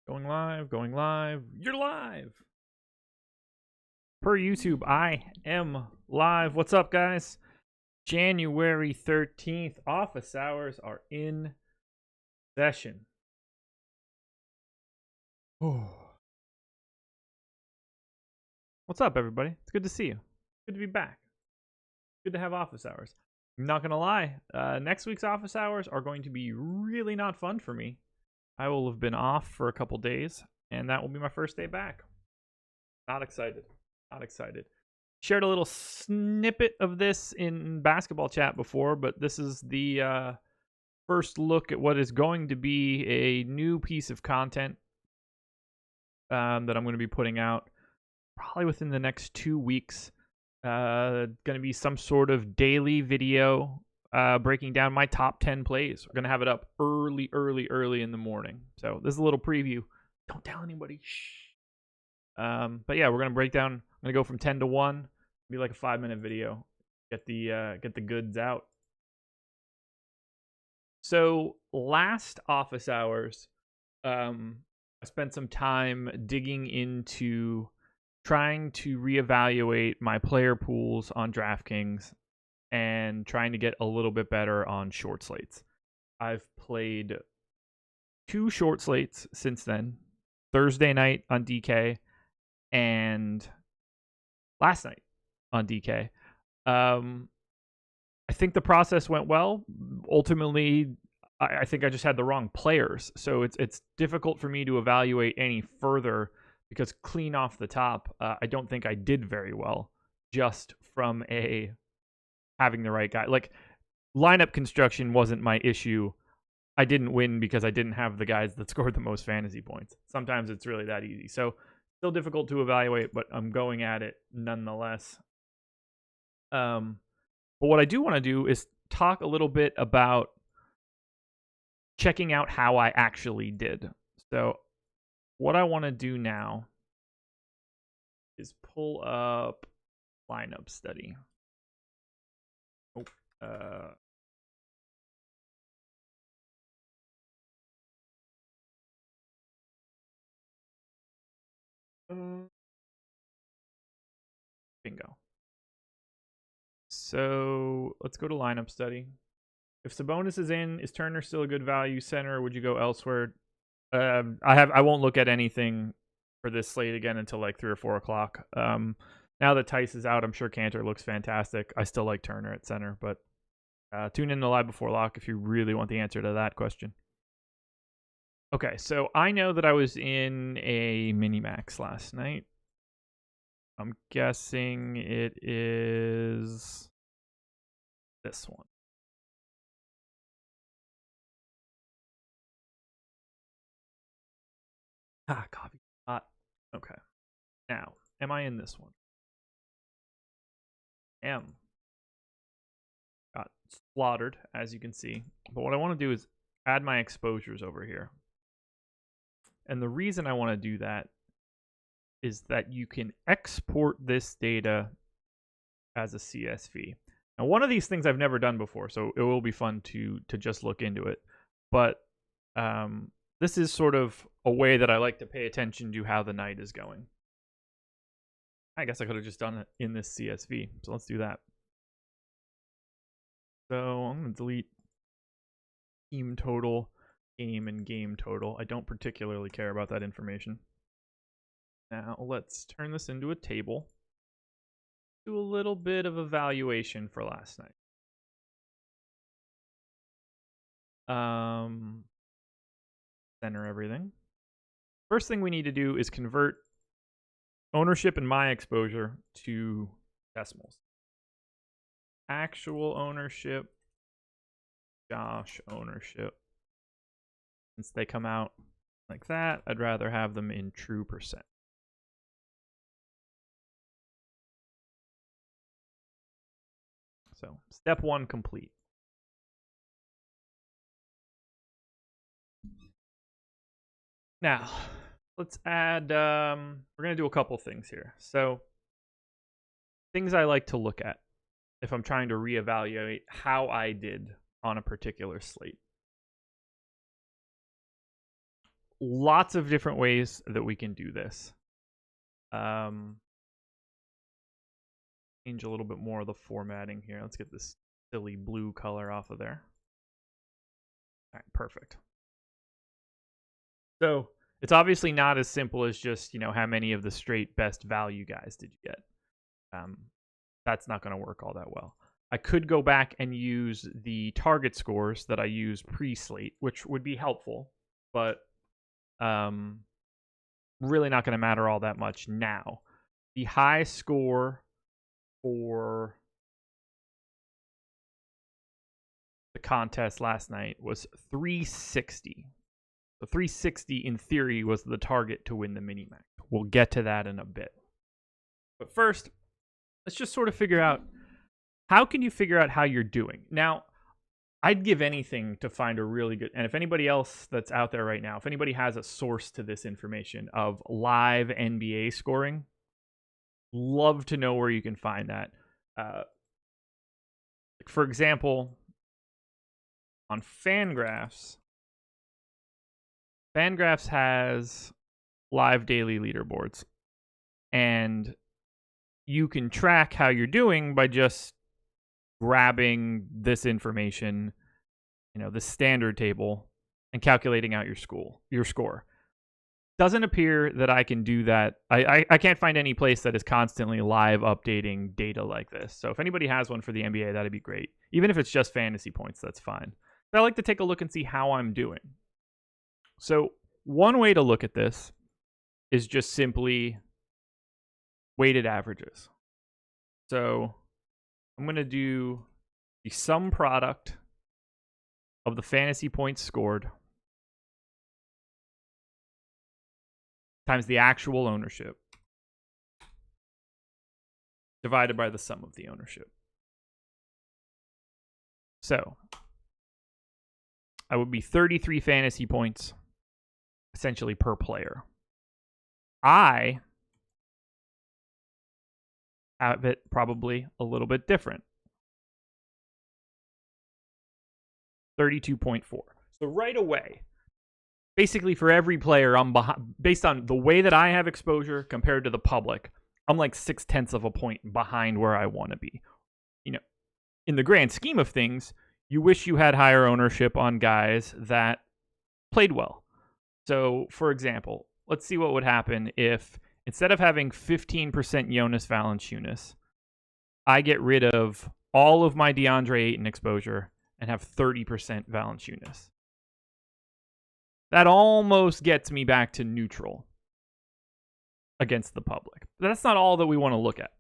Going live, going live. You're live. Per YouTube, I am live. What's up, guys? January 13th, office hours are in session. Oh. What's up, everybody? It's good to see you. Good to be back. Good to have office hours. I'm not going to lie. Next week's office hours are going to be really not fun for me. I will have been off for a couple days, and that will be my first day back. Not excited. Not excited. Shared a little snippet of this in basketball chat before, but this is the first look at what is going to be a new piece of content that I'm going to be putting out probably within the next 2 weeks. Going to be some sort of daily video breaking down my top 10 plays. We're going to have it up early in the morning. So this is a little preview. Don't tell anybody. Shh. But yeah, we're going to break down. I'm going to go from 10 to 1. Be like a 5-minute video. Get the goods out. So last office hours, I spent some time digging into trying to reevaluate my player pools on DraftKings and trying to get a little bit better on short slates. I've played 2 short slates since then. Thursday night on DK and last night on DK. I think the process went well. Ultimately, I think I just had the wrong players. So it's difficult for me to evaluate any further because clean off the top, I don't think I did very well just from having the right guy. Like, lineup construction wasn't my issue. I didn't win because I didn't have the guys that scored the most fantasy points. Sometimes it's really that easy. So still difficult to evaluate, but I'm going at it nonetheless. But what I do want to do is talk a little bit about checking out how I actually did. So what I want to do now is pull up lineup study. Bingo. So let's go to lineup study. If Sabonis is in, is Turner still a good value center? Or would you go elsewhere? I won't look at anything for this slate again until like 3 or 4 o'clock. Now that Tice is out, I'm sure Cantor looks fantastic. I still like Turner at center, but tune in to Live Before Lock if you really want the answer to that question. Okay, so I know that I was in a mini-max last night. I'm guessing it is this one. Coffee hot. Okay. Now, am I in this one? Got slaughtered, as you can see. But what I want to do is add my exposures over here. And the reason I want to do that is that you can export this data as a CSV. Now, one of these things I've never done before, so it will be fun to just look into it. But this is sort of a way that I like to pay attention to how the night is going. I guess I could have just done it in this CSV. So let's do that. So I'm going to delete team total, game, and game total. I don't particularly care about that information. Now let's turn this into a table. Do a little bit of evaluation for last night. Center everything. First thing we need to do is convert ownership and my exposure to decimals. Actual ownership, Josh ownership. Since they come out like that, I'd rather have them in true percent. So step 1 complete. Now, let's add, we're going to do a couple things here. So things I like to look at if I'm trying to reevaluate how I did on a particular slate. lots of different ways that we can do this. Change a little bit more of the formatting here. Let's get this silly blue color off of there. All right, perfect. So it's obviously not as simple as just, how many of the straight best value guys did you get? That's not going to work all that well. I could go back and use the target scores that I use pre-slate, which would be helpful, but really not going to matter all that much now. The high score for the contest last night was 360. So 360 in theory was the target to win the mini-max. We'll get to that in a bit. But first, let's just sort of figure out, how can you figure out how you're doing? Now, I'd give anything to find a really good, and if anybody else that's out there right now, if anybody has a source to this information of live NBA scoring, love to know where you can find that. For example, on Fangraphs has live daily leaderboards, and you can track how you're doing by just grabbing this information, the standard table, and calculating out your score. Doesn't appear that I can do that. I can't find any place that is constantly live updating data like this. So if anybody has one for the NBA, that'd be great. Even if it's just fantasy points, that's fine. But I like to take a look and see how I'm doing. So one way to look at this is just simply weighted averages. So I'm going to do the sum product of the fantasy points scored times the actual ownership divided by the sum of the ownership. So I would be 33 fantasy points essentially per player. I have it probably a little bit different. 32.4. So right away, basically for every player, I'm behind, based on the way that I have exposure compared to the public, I'm like 0.6 of a point behind where I want to be. In the grand scheme of things, you wish you had higher ownership on guys that played well. So, for example, let's see what would happen if instead of having 15% Jonas Valanciunas, I get rid of all of my DeAndre Ayton exposure and have 30% Valanciunas. That almost gets me back to neutral against the public. But that's not all that we want to look at.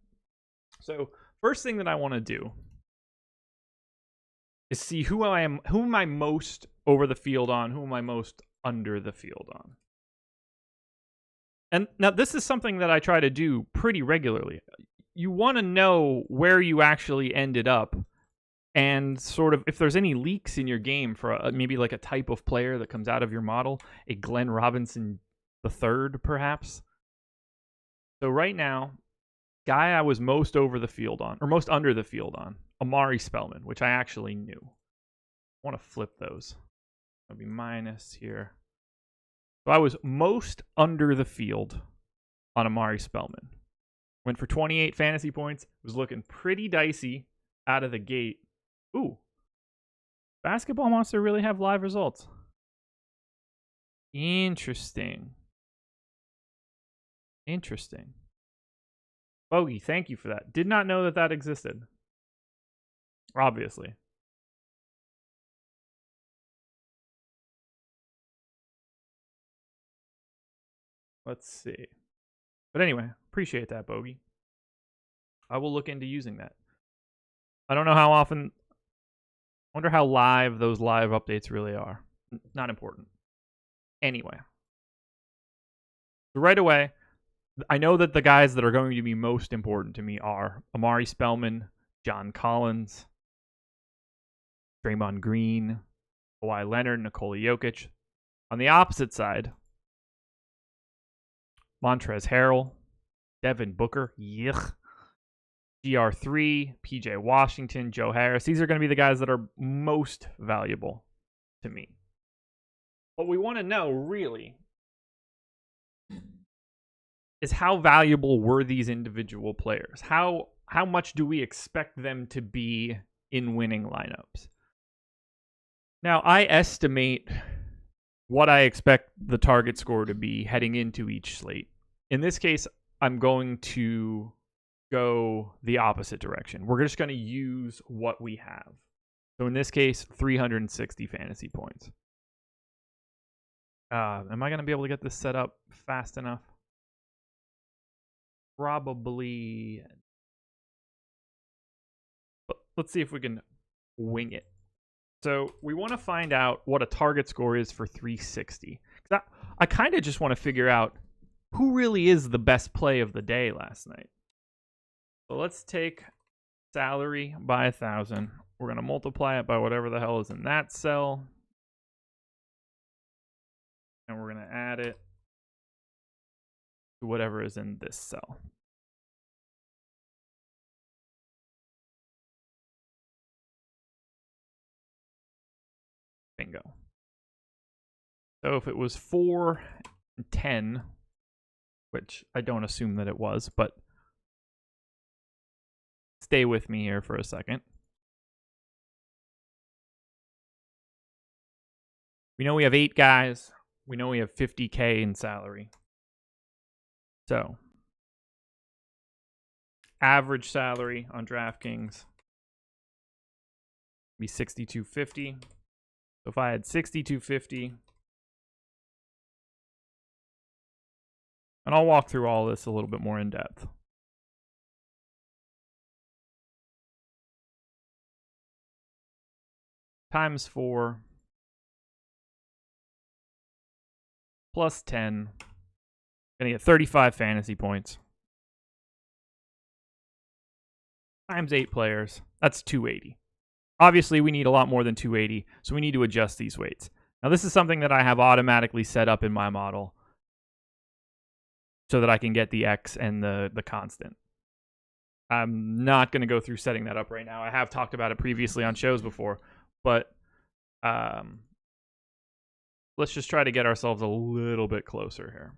So, first thing that I want to do is see who am I most over the field on, who am I most under the field on. And now this is something that I try to do pretty regularly. You want to know where you actually ended up and sort of if there's any leaks in your game for maybe like a type of player that comes out of your model, a Glenn Robinson III perhaps. So right now, guy I was most over the field on, or most under the field on, Amari Spellman, which I actually knew. I want to flip those. That'll be minus here. So I was most under the field on Amari Spellman. Went for 28 fantasy points. Was looking pretty dicey out of the gate. Ooh. Basketball Monster really have live results. Interesting. Bogey, thank you for that. Did not know that existed. Obviously. Let's see. But anyway, appreciate that, Bogey. I will look into using that. I don't know how often. I wonder how live those live updates really are. Not important. Anyway. So right away, I know that the guys that are going to be most important to me are Amari Spellman, John Collins, Draymond Green, Kawhi Leonard, Nikola Jokic. On the opposite side, Montrezl Harrell, Devin Booker, yuck, GR3, PJ Washington, Joe Harris. These are going to be the guys that are most valuable to me. What we want to know, really, is how valuable were these individual players? How much do we expect them to be in winning lineups? Now, I estimate what I expect the target score to be heading into each slate. In this case, I'm going to go the opposite direction. We're just going to use what we have. So in this case, 360 fantasy points. Am I going to be able to get this set up fast enough? Probably. But let's see if we can wing it. So we want to find out what a target score is for 360. I kind of just want to figure out who really is the best play of the day last night. So let's take salary by 1,000. We're going to multiply it by whatever the hell is in that cell. And we're going to add it to whatever is in this cell. Bingo. So if it was 4 and 10, which I don't assume that it was, but stay with me here for a second. We know we have 8 guys. We know we have 50K in salary. So, average salary on DraftKings be $6,250. So if I had $6,250, and I'll walk through all this a little bit more in depth. Times 4 plus 10. Gonna get 35 fantasy points. Times 8 players. That's 280. Obviously, we need a lot more than 280, so we need to adjust these weights. Now, this is something that I have automatically set up in my model so that I can get the X and the constant. I'm not going to go through setting that up right now. I have talked about it previously on shows before, but let's just try to get ourselves a little bit closer here.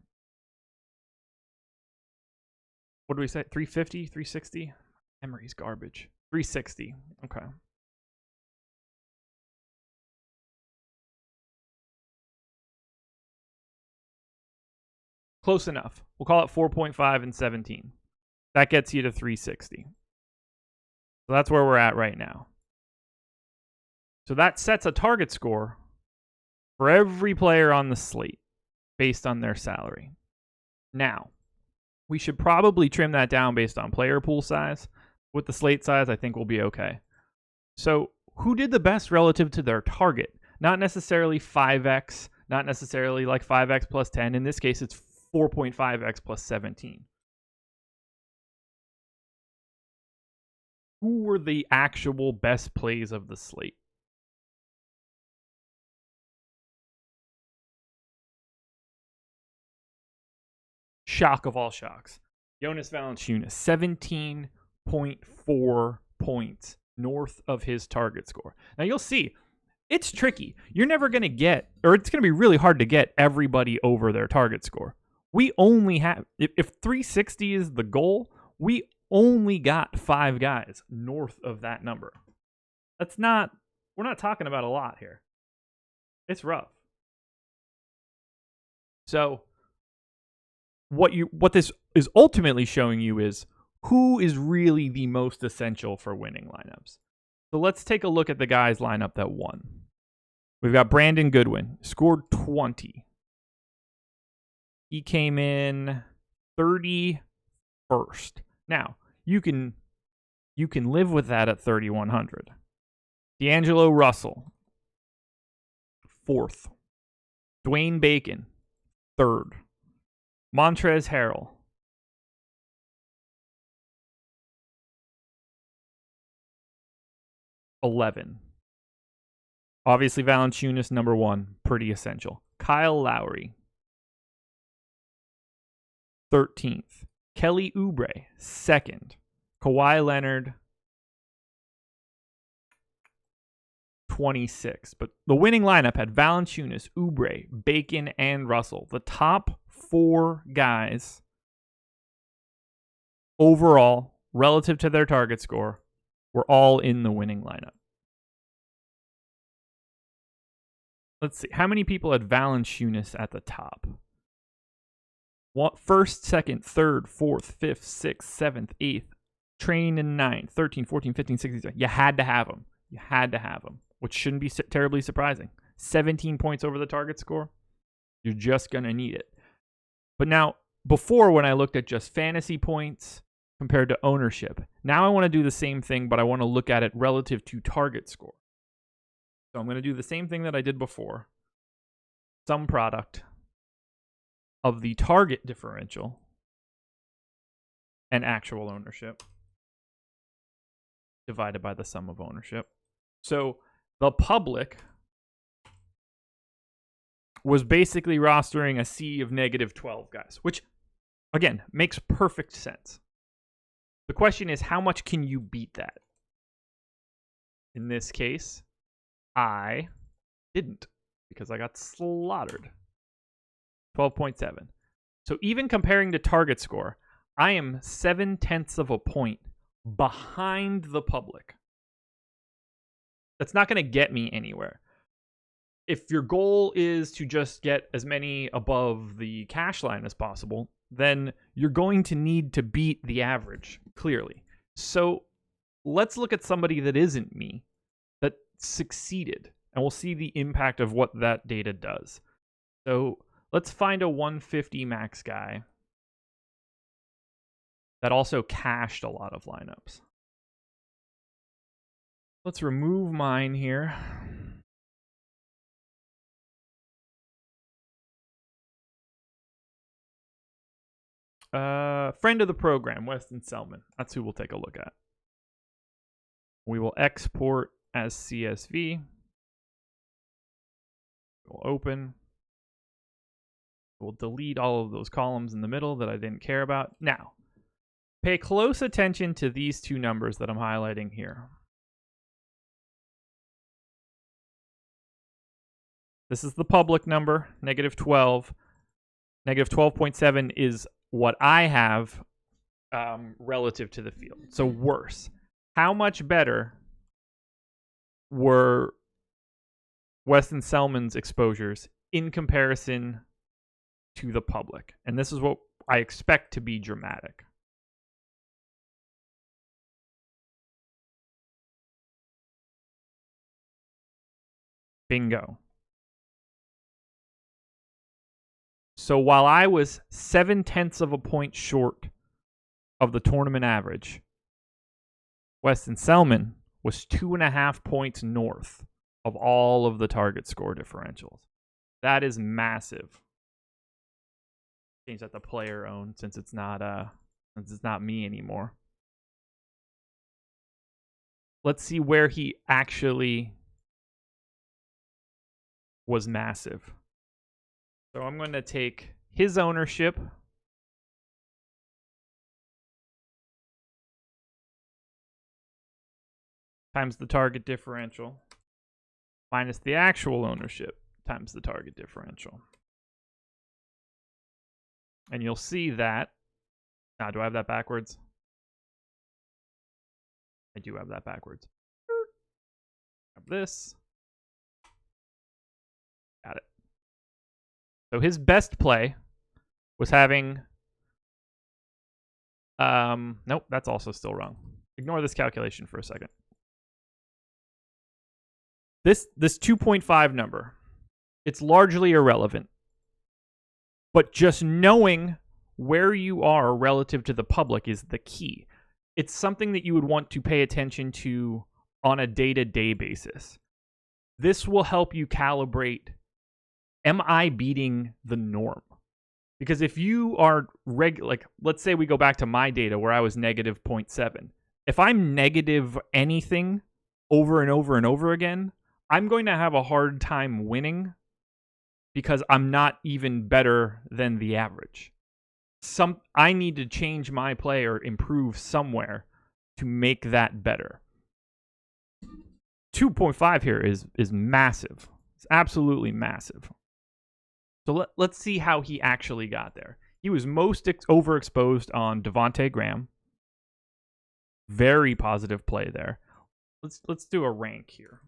What do we say? 350? 360? Memory's garbage. 360. Okay. Close enough. We'll call it 4.5 and 17. That gets you to 360. So that's where we're at right now. So that sets a target score for every player on the slate based on their salary. Now, we should probably trim that down based on player pool size. With the slate size, I think we'll be okay. So who did the best relative to their target? Not necessarily 5x, not necessarily like 5x plus 10. In this case, it's 4.5x plus 17. Who were the actual best plays of the slate? Shock of all shocks. Jonas Valanciunas, 17.4 points north of his target score. Now you'll see, it's tricky. You're never going to get, or it's going to be really hard to get everybody over their target score. We only have, if 360 is the goal, we only got 5 guys north of that number. We're not talking about a lot here. It's rough. So what this is ultimately showing you is who is really the most essential for winning lineups. So let's take a look at the guys lineup that won. We've got Brandon Goodwin, scored 20. He came in 31st. Now, you can live with that at 3,100. D'Angelo Russell, 4th. Dwayne Bacon, 3rd. Montrezl Harrell, 11. Obviously, Valanciunas, number 1, pretty essential. Kyle Lowry, 13th. Kelly Oubre, 2nd. Kawhi Leonard, 26. But the winning lineup had Valanciunas, Oubre, Bacon, and Russell. The top 4 guys overall, relative to their target score, were all in the winning lineup. Let's see. How many people had Valanciunas at the top? First, second, third, fourth, fifth, sixth, seventh, eighth, train in 9, 13, 14, 15, 16. You had to have him. You had to have him, which shouldn't be terribly surprising. 17 points over the target score. You're just going to need it. But now, before when I looked at just fantasy points compared to ownership, now I want to do the same thing, but I want to look at it relative to target score. So I'm going to do the same thing that I did before. Sum product of the target differential and actual ownership divided by the sum of ownership. So the public was basically rostering a sea of negative 12 guys, which, again, makes perfect sense. The question is, how much can you beat that? In this case, I didn't, because I got slaughtered. 12.7. So even comparing to target score, I am 0.7 of a point behind the public. That's not going to get me anywhere. If your goal is to just get as many above the cash line as possible, then you're going to need to beat the average, clearly. So let's look at somebody that isn't me, that succeeded, and we'll see the impact of what that data does. So let's find a 150 max guy that also cashed a lot of lineups. Let's remove mine here. Friend of the program, Weston Selman. That's who we'll take a look at. We will export as CSV. We'll open. We'll delete all of those columns in the middle that I didn't care about. Now, pay close attention to these two numbers that I'm highlighting here. This is the public number, negative 12. Negative 12.7 is what I have relative to the field. So worse. How much better were Weston Selman's exposures in comparison to the public? And this is what I expect to be dramatic. Bingo. So while I was 0.7 of a point short of the tournament average, Weston Selman was 2.5 points north of all of the target score differentials. That is massive. Change that to player owned since it's not me anymore. Let's see where he actually was massive. So I'm going to take his ownership times the target differential minus the actual ownership times the target differential. And you'll see that. Now, do I have that backwards? I do have that backwards. Grab this. Got it. So his best play was having... nope, that's also still wrong. Ignore this calculation for a second. This 2.5 number, it's largely irrelevant. But just knowing where you are relative to the public is the key. It's something that you would want to pay attention to on a day-to-day basis. This will help you calibrate, am I beating the norm? Because if you are, like, let's say we go back to my data where I was negative 0.7. If I'm negative anything over and over and over again, I'm going to have a hard time winning because I'm not even better than the average. I need to change my play or improve somewhere to make that better. 2.5 here is massive. It's absolutely massive. So let's see how he actually got there. He was most overexposed on Devontae Graham, Very positive play there. Let's do a rank here.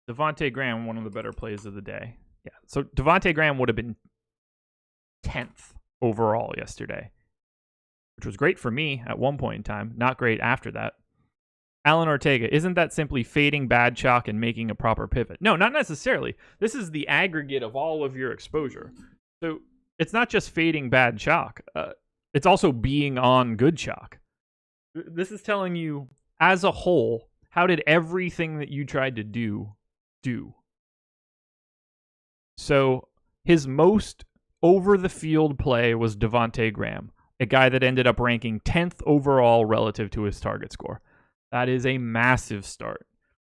Devontae Graham, one of the better plays of the day. Yeah, so Devontae Graham would have been 10th overall yesterday, which was great for me at one point in time. Not great after that. Alan Ortega, isn't that simply fading bad chalk and making a proper pivot? No, not necessarily. This is the aggregate of all of your exposure. So it's not just fading bad chalk. It's also being on good chalk. This is telling you, as a whole, how did everything that you tried to do? So his most over-the-field play was Devontae Graham, a guy that ended up ranking 10th overall relative to his target score. That is a massive start.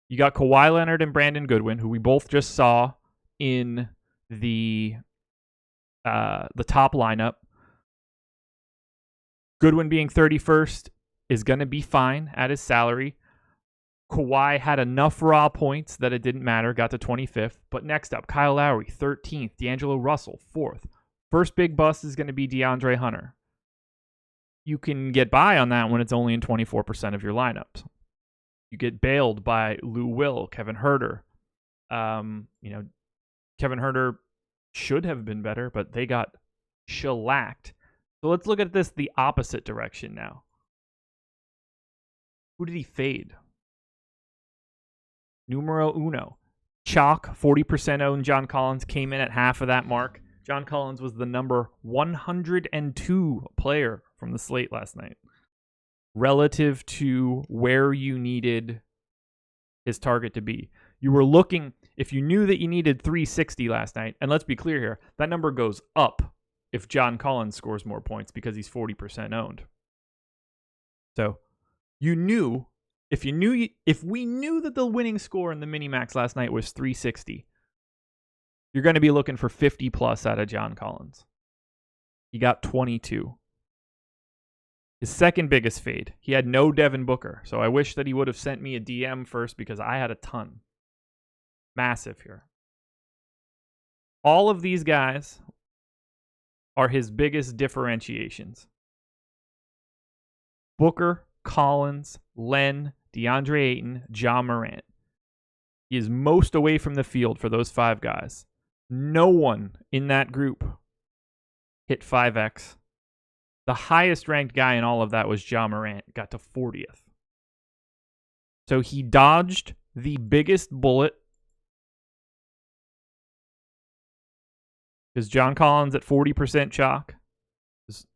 You got Kawhi Leonard and Brandon Goodwin, who we both just saw in the top lineup. Goodwin being 31st is going to be fine at his salary. Kawhi had enough raw points that it didn't matter, got to 25th. But next up, Kyle Lowry, 13th. D'Angelo Russell, 4th. First big bust is going to be DeAndre Hunter. You can get by on that when it's only in 24% of your lineups. You get bailed by Lou Will, Kevin Huerter. Kevin Huerter should have been better, but they got shellacked. So let's look at this the opposite direction now. Who did he fade? Numero uno. Chalk, 40% owned John Collins, came in at half of that mark. John Collins was the number 102 player from the slate last night, relative to where you needed his target to be. You were looking, if you knew that you needed 360 last night, and let's be clear here, that number goes up if John Collins scores more points because he's 40% owned. So you knew, if we knew that the winning score in the mini-max last night was 360, you're going to be looking for 50 plus out of John Collins. He got 22. His second biggest fade. He had no Devin Booker, so I wish that he would have sent me a DM first because I had a ton. Massive here. All of these guys are his biggest differentiations. Booker, Collins, Len, DeAndre Ayton, Ja Morant. He is most away from the field for those 5 guys. No one in that group hit 5x. The highest ranked guy in all of that was Ja Morant, got to 40th. So he dodged the biggest bullet because John Collins at 40% chalk is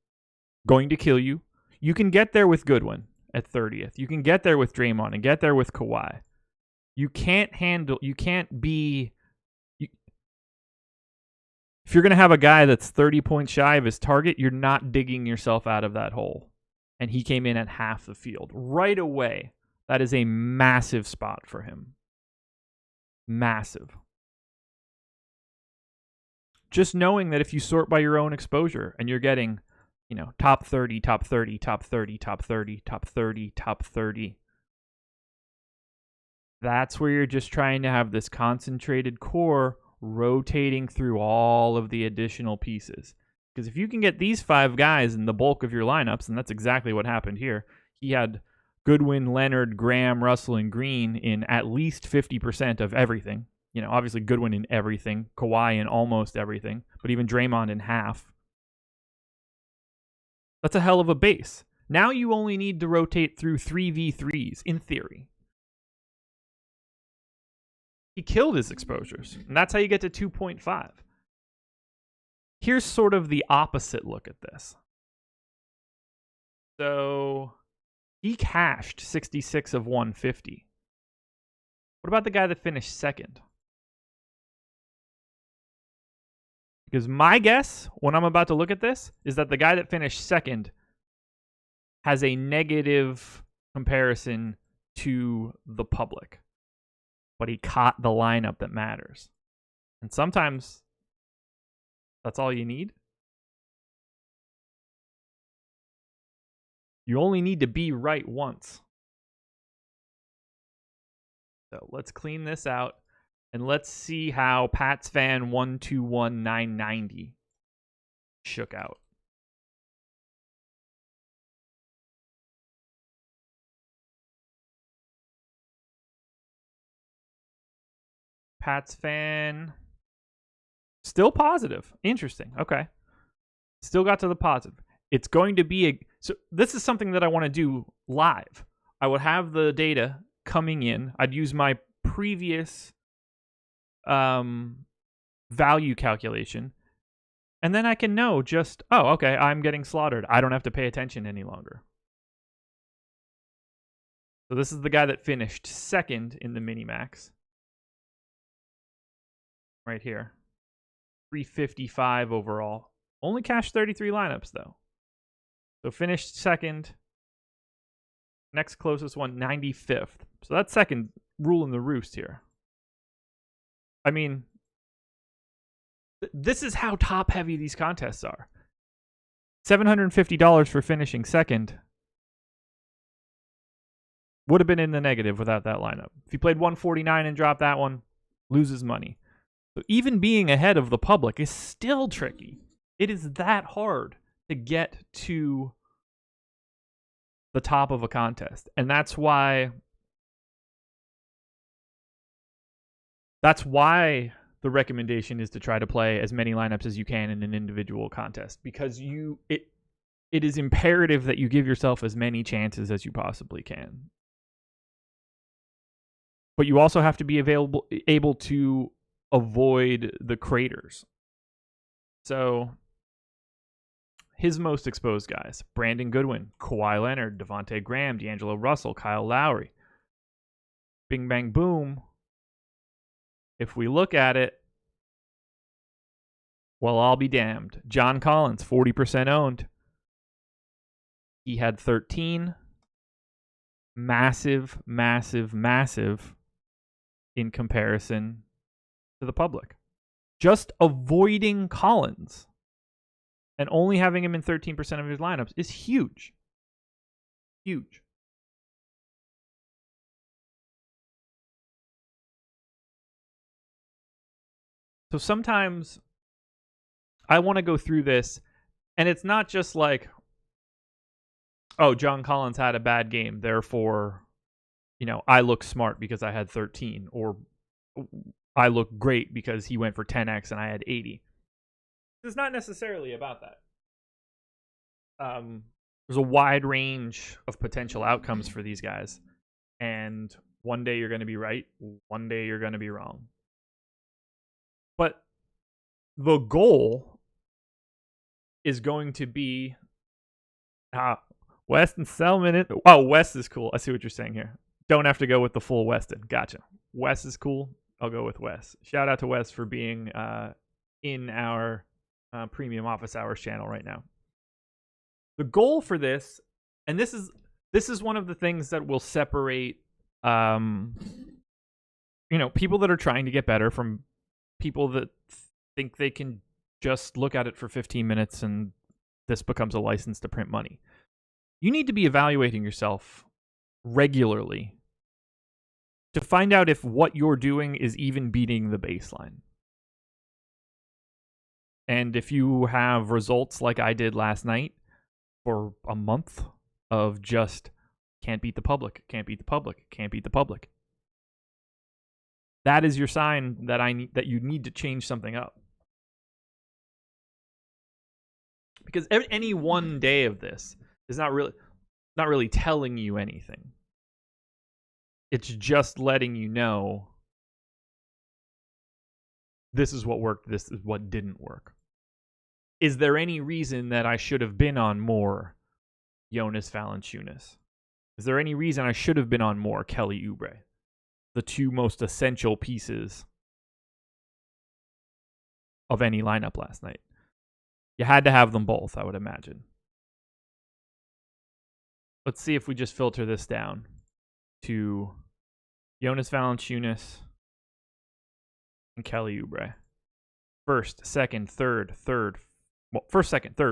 going to kill you. You can get there with Goodwin at 30th. You can get there with Draymond and get there with Kawhi. If you're going to have a guy that's 30 points shy of his target, you're not digging yourself out of that hole. And he came in at half the field. Right away, that is a massive spot for him. Massive. Just knowing that if you sort by your own exposure and you're getting, top 30, top 30, top 30, top 30, top 30, top 30, that's where you're just trying to have this concentrated core rotating through all of the additional pieces. Because if you can get these 5 guys in the bulk of your lineups, and that's exactly what happened here, he had Goodwin, Leonard, Graham, Russell, and Green in at least 50% of everything. Obviously Goodwin in everything, Kawhi in almost everything, but even Draymond in half. That's a hell of a base. Now you only need to rotate through 3v3s, in theory. He killed his exposures, and that's how you get to 2.5. Here's sort of the opposite look at this. So he cashed 66 of 150. What about the guy that finished second? Because my guess, when I'm about to look at this, is that the guy that finished second has a negative comparison to the public. But he caught the lineup that matters. And sometimes that's all you need. You only need to be right once. So let's clean this out. And let's see how Pats fan 121990 shook out. Pats fan. Still positive. Interesting. Okay. Still got to the positive. It's going to be so this is something that I want to do live. I would have the data coming in. I'd use my previous value calculation. And then I can know just, oh, okay, I'm getting slaughtered. I don't have to pay attention any longer. So this is the guy that finished second in the Minimax. Right here. 355 overall. Only cashed 33 lineups, though. So finished second. Next closest one, 95th. So that's second ruling the roost here. I mean, this is how top-heavy these contests are. $750 for finishing second would have been in the negative without that lineup. If you played 149 and dropped that one, loses money. So even being ahead of the public is still tricky. It is that hard to get to the top of a contest. And that's why the recommendation is to try to play as many lineups as you can in an individual contest, because it is imperative that you give yourself as many chances as you possibly can. But you also have to be able to avoid the craters. So his most exposed guys: Brandon Goodwin, Kawhi Leonard, Devontae Graham, D'Angelo Russell, Kyle Lowry. Bing, bang, boom. If we look at it, well, I'll be damned. John Collins, 40% owned. He had 13. Massive, massive, massive in comparison to the public. Just avoiding Collins and only having him in 13% of his lineups is huge. Huge. So sometimes I want to go through this, and it's not just like, oh, John Collins had a bad game, therefore, I look smart because I had 13, or I look great because he went for 10x and I had 80. It's not necessarily about that. There's a wide range of potential outcomes for these guys, and one day you're going to be right, one day you're going to be wrong. But the goal is going to be West and Selman. Oh, West is cool. I see what you're saying here. Don't have to go with the full Weston. Gotcha. West is cool. I'll go with Wes. Shout out to Wes for being in our premium office hours channel right now. The goal for this, and this is one of the things that will separate people that are trying to get better from people that think they can just look at it for 15 minutes and this becomes a license to print money. You need to be evaluating yourself regularly to find out if what you're doing is even beating the baseline. And if you have results like I did last night for a month of just can't beat the public, can't beat the public, can't beat the public, that is your sign that you need to change something up. Because any one day of this is not really telling you anything. It's just letting you know this is what worked, this is what didn't work. Is there any reason that I should have been on more Jonas Valanciunas? Is there any reason I should have been on more Kelly Oubre? The two most essential pieces of any lineup last night. You had to have them both, I would imagine. Let's see if we just filter this down to Jonas Valanciunas and Kelly Oubre. First, second, third,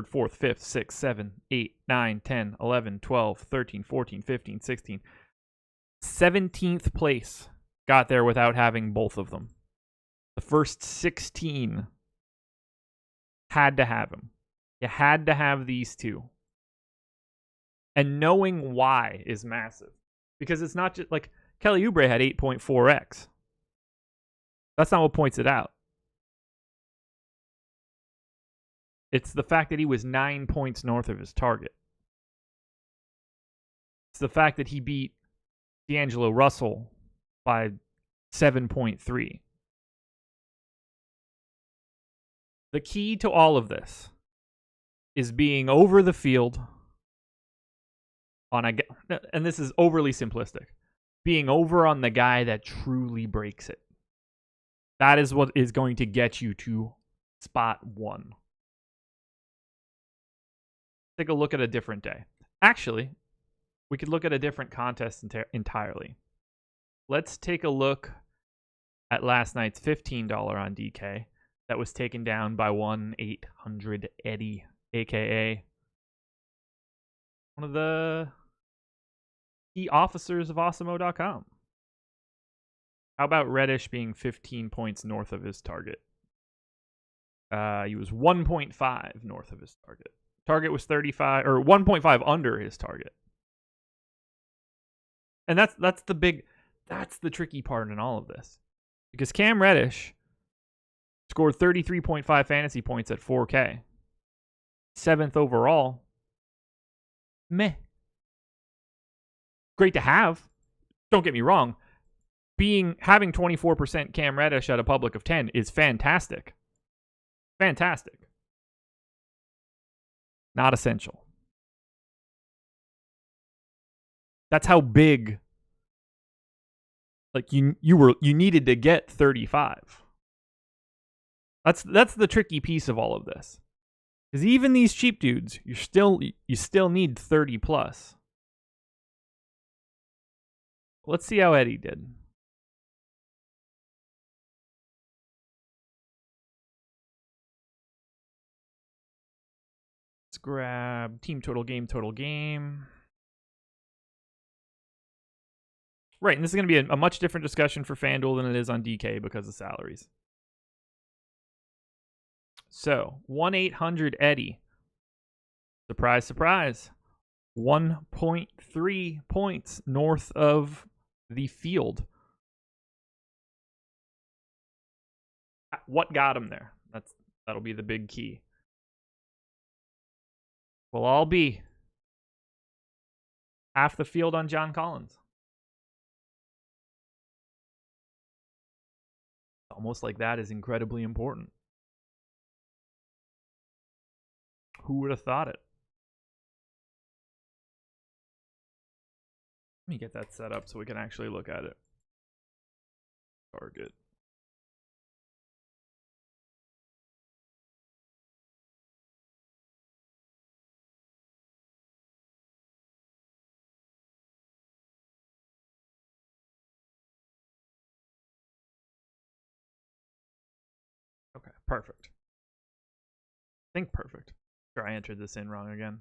fourth, fifth, sixth, 7, 8, 9, 10, 11, 12, 13, 14, 15, 16. 17th place got there without having both of them. The first 16 had to have him. You had to have these two. And knowing why is massive. Because it's not just like Kelly Oubre had 8.4x. That's not what points it out. It's the fact that he was 9 points north of his target. It's the fact that he beat D'Angelo Russell by 7.3. The key to all of this is being over the field on a, and this is overly simplistic, being over on the guy that truly breaks it. That is what is going to get you to spot 1. Take a look at a different day. Actually, we could look at a different contest entirely. Let's take a look at last night's $15 on DK that was taken down by 1-800-EDDIE, a.k.a. one of the key officers of Awesemo.com. How about Reddish being 15 points north of his target? He was 1.5 north of his target. Target was 35, or 1.5 under his target. And that's the tricky part in all of this. Because Cam Reddish scored 33.5 fantasy points at 4K. 7th overall. Meh. Great to have. Don't get me wrong. Having 24% Cam Reddish at a public of 10 is fantastic. Fantastic. Not essential. That's how big. Like you needed to get 35. That's the tricky piece of all of this. Because even these cheap dudes, you still need 30 plus. Let's see how Eddie did. Let's grab team total game. Right, and this is going to be a much different discussion for FanDuel than it is on DK because of salaries. So, 1-800-EDDIE. Surprise, surprise. 1.3 points north of the field. What got him there? That'll be the big key. Will all be half the field on John Collins. Almost like that is incredibly important. Who would have thought it? Let me get that set up so we can actually look at it. Target. Okay, perfect. I think perfect. Sure, I entered this in wrong again.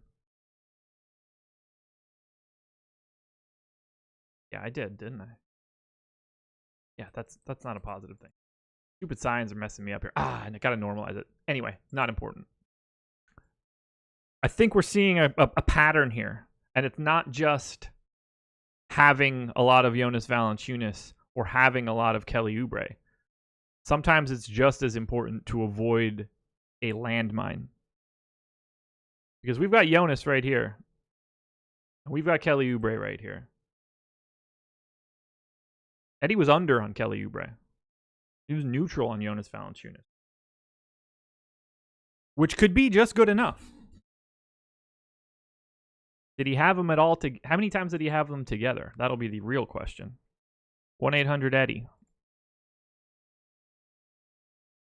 Yeah, I did, didn't I? Yeah, that's not a positive thing. Stupid signs are messing me up here. And I gotta normalize it. Anyway, not important. I think we're seeing a pattern here, and it's not just having a lot of Jonas Valanciunas or having a lot of Kelly Oubre. Sometimes it's just as important to avoid a landmine. Because we've got Jonas right here. And we've got Kelly Oubre right here. Eddie was under on Kelly Oubre. He was neutral on Jonas Valanciunas. Which could be just good enough. Did he have them at all? How many times did he have them together? That'll be the real question. 1-800-EDDIE.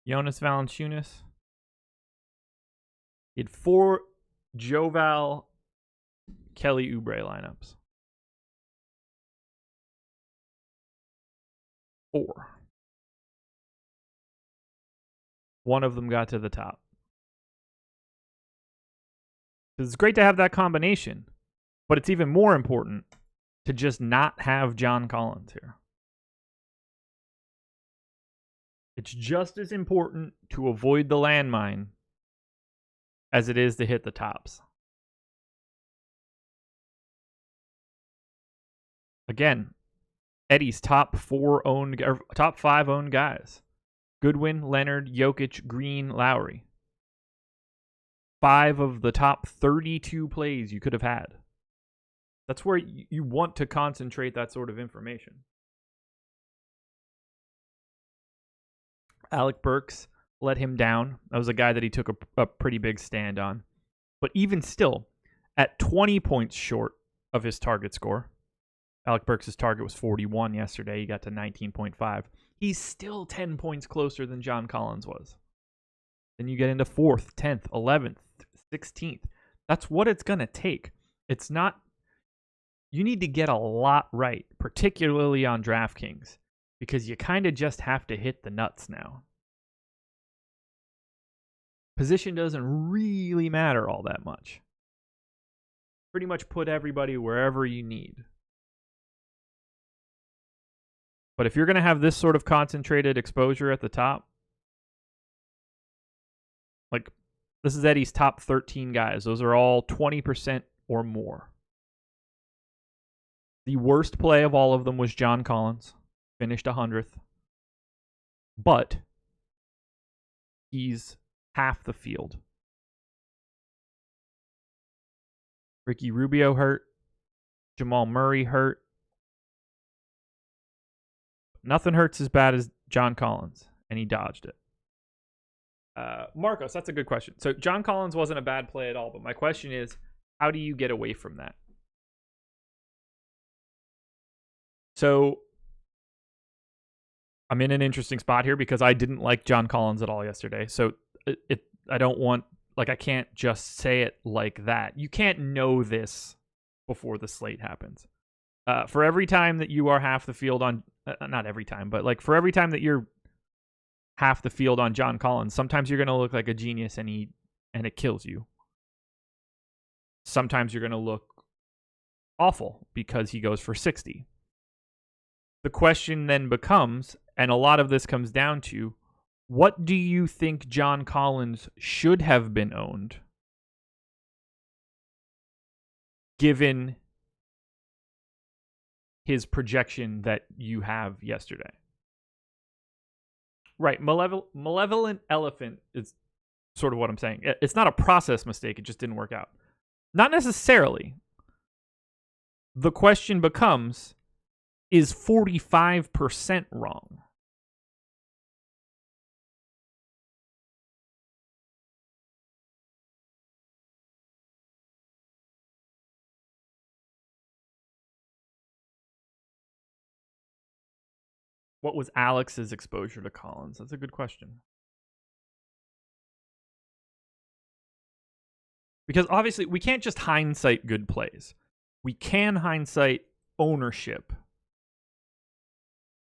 Jonas Valanciunas. He had 4 Joval Kelly Oubre lineups. 4. One of them got to the top. It's great to have that combination, but it's even more important to just not have John Collins here. It's just as important to avoid the landmine as it is to hit the tops. Again, Eddie's top 5 owned guys: Goodwin, Leonard, Jokic, Green, Lowry. 5 of the top 32 plays you could have had. That's where you want to concentrate that sort of information. Alec Burks let him down. That was a guy that he took a pretty big stand on. But even still, at 20 points short of his target score, Alec Burks' target was 41 yesterday. He got to 19.5. He's still 10 points closer than John Collins was. Then you get into 4th, 10th, 11th, 16th. That's what it's going to take. It's not... You need to get a lot right, particularly on DraftKings, because you kind of just have to hit the nuts now. Position doesn't really matter all that much. Pretty much put everybody wherever you need. But if you're going to have this sort of concentrated exposure at the top, like this is Eddie's top 13 guys. Those are all 20% or more. The worst play of all of them was John Collins. Finished 100th. But he's half the field. Ricky Rubio hurt. Jamal Murray hurt. Nothing hurts as bad as John Collins, and he dodged it. Marcos, that's a good question. So John Collins wasn't a bad play at all, but my question is, how do you get away from that? So I'm in an interesting spot here because I didn't like John Collins at all yesterday. So I don't want, like, I can't just say it like that. You can't know this before the slate happens. For every time that you are half the field on, not every time, but like for every time that you're half the field on John Collins, sometimes you're going to look like a genius and it kills you. Sometimes you're going to look awful because he goes for 60. The question then becomes, and a lot of this comes down to, what do you think John Collins should have been owned given his projection that you have yesterday? Right, malevolent elephant is sort of what I'm saying. It's not a process mistake, it just didn't work out. Not necessarily. The question becomes, is 45% wrong? What was Alex's exposure to Collins? That's a good question. Because obviously we can't just hindsight good plays. We can hindsight ownership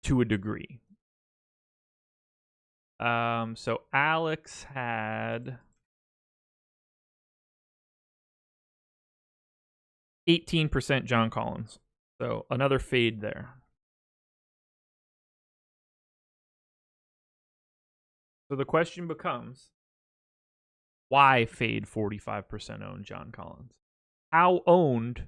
to a degree. So Alex had 18% John Collins. So another fade there. So the question becomes, why fade 45% owned John Collins? How owned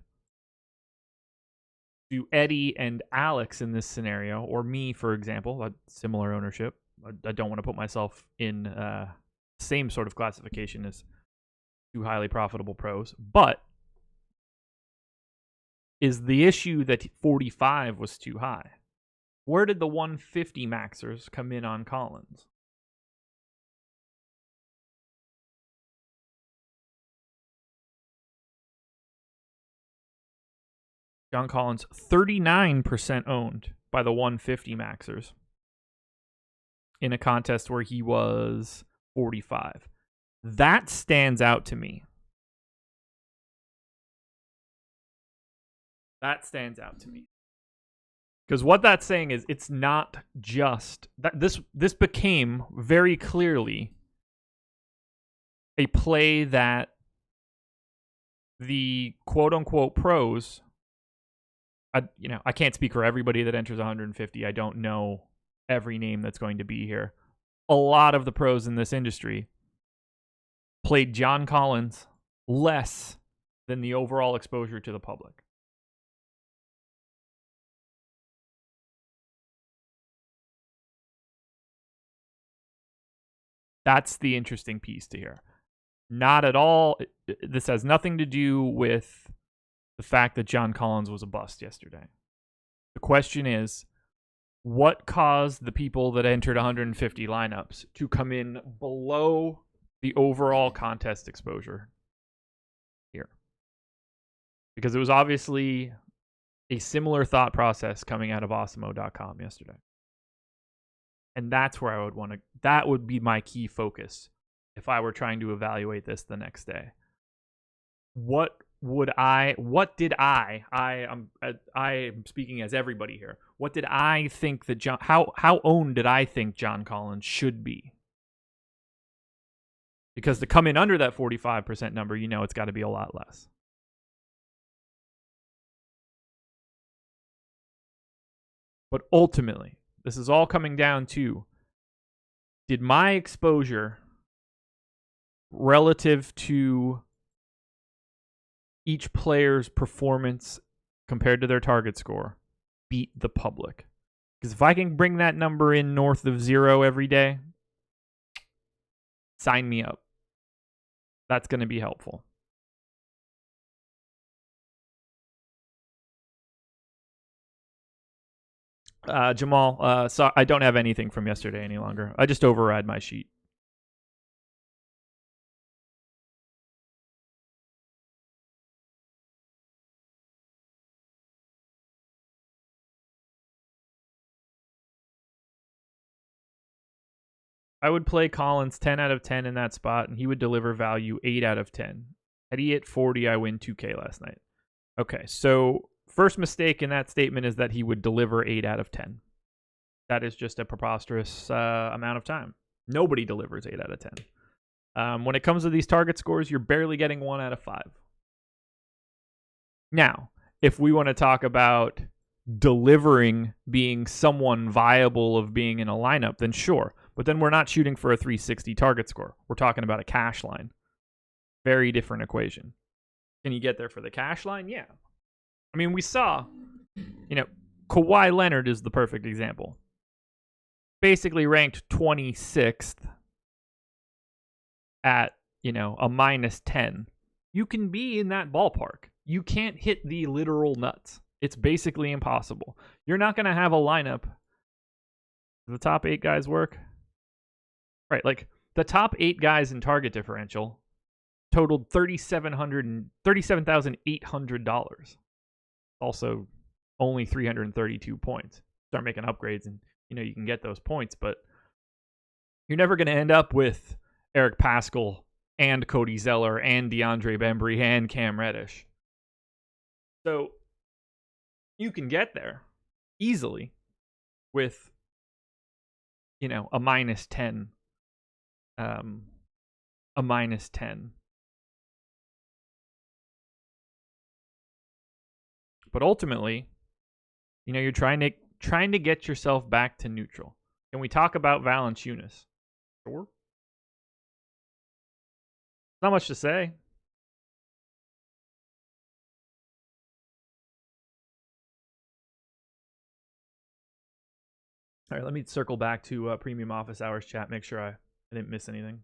do Eddie and Alex in this scenario, or me, for example, a similar ownership? I don't want to put myself in same sort of classification as two highly profitable pros, but is the issue that 45 was too high? Where did the 150 maxers come in on Collins? John Collins, 39% owned by the 150 maxers in a contest where he was 45. That stands out to me. That stands out to me. Because what that's saying is it's not just that this became very clearly a play that the quote unquote pros, I can't speak for everybody that enters 150. I don't know every name that's going to be here. A lot of the pros in this industry played John Collins less than the overall exposure to the public. That's the interesting piece to hear. Not at all. This has nothing to do with the fact that John Collins was a bust yesterday. The question is, what caused the people that entered 150 lineups to come in below the overall contest exposure here? Because it was obviously a similar thought process coming out of Awesemo.com yesterday. And that's where I would want to, that would be my key focus if I were trying to evaluate this the next day. What did I am speaking as everybody here. What did I think that how owned did I think John Collins should be? Because to come in under that 45% number, it's got to be a lot less. But ultimately, this is all coming down to, did my exposure relative to each player's performance compared to their target score beat the public? Because if I can bring that number in north of 0 every day, sign me up. That's going to be helpful. Jamal, so I don't have anything from yesterday any longer. I just override my sheet. I would play Collins 10 out of 10 in that spot, and he would deliver value 8 out of 10. Had he hit 40, I win 2K last night. Okay, so first mistake in that statement is that he would deliver 8 out of 10. That is just a preposterous amount of time. Nobody delivers 8 out of 10. When it comes to these target scores, you're barely getting 1 out of 5. Now, if we want to talk about delivering being someone viable of being in a lineup, then sure. But then we're not shooting for a 360 target score. We're talking about a cash line. Very different equation. Can you get there for the cash line? Yeah. I mean, we saw, Kawhi Leonard is the perfect example. Basically ranked 26th at, a minus 10. You can be in that ballpark. You can't hit the literal nuts. It's basically impossible. You're not going to have a lineup. The top 8 guys work. Right, like the top 8 guys in target differential totaled $37,800. Also, only 332 points. Start making upgrades, and you can get those points, but you're never going to end up with Eric Paschall and Cody Zeller and DeAndre Bembry and Cam Reddish. So you can get there easily with a minus 10. A minus 10. But ultimately, you're trying to get yourself back to neutral. Can we talk about Valanciunas? Sure. Not much to say. All right, let me circle back to Premium Office Hours chat, make sure I didn't miss anything.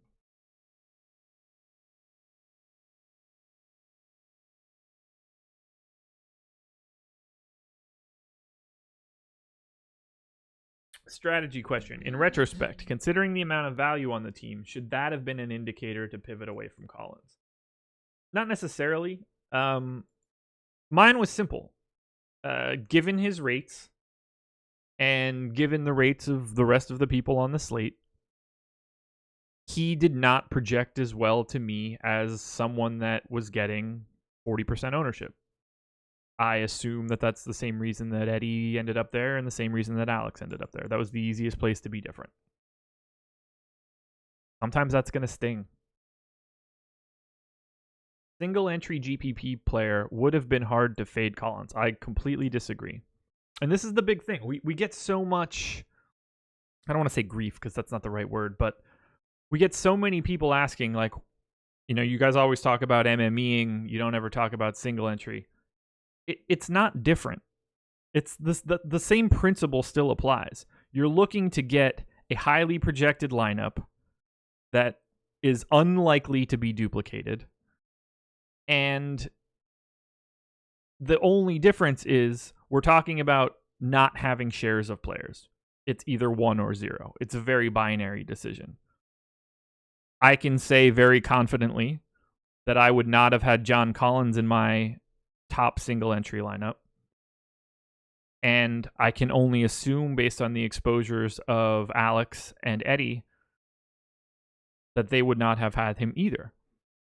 Strategy question. In retrospect, considering the amount of value on the team, should that have been an indicator to pivot away from Collins? Not necessarily. Mine was simple. Given his rates, and given the rates of the rest of the people on the slate, he did not project as well to me as someone that was getting 40% ownership. I assume that that's the same reason that Eddie ended up there and the same reason that Alex ended up there. That was the easiest place to be different. Sometimes that's going to sting. Single entry GPP player would have been hard to fade Collins. I completely disagree. And this is the big thing. We get so much, I don't want to say grief because that's not the right word, but we get so many people asking, like, You know, you guys always talk about MMEing. You don't ever talk about single entry. It's not different. It's the same principle still applies. You're looking to get a highly projected lineup that is unlikely to be duplicated. And the only difference is we're talking about not having shares of players. It's either 1 or 0. It's a very binary decision. I can say very confidently that I would not have had John Collins in my top single entry lineup. And I can only assume, based on the exposures of Alex and Eddie, that they would not have had him either.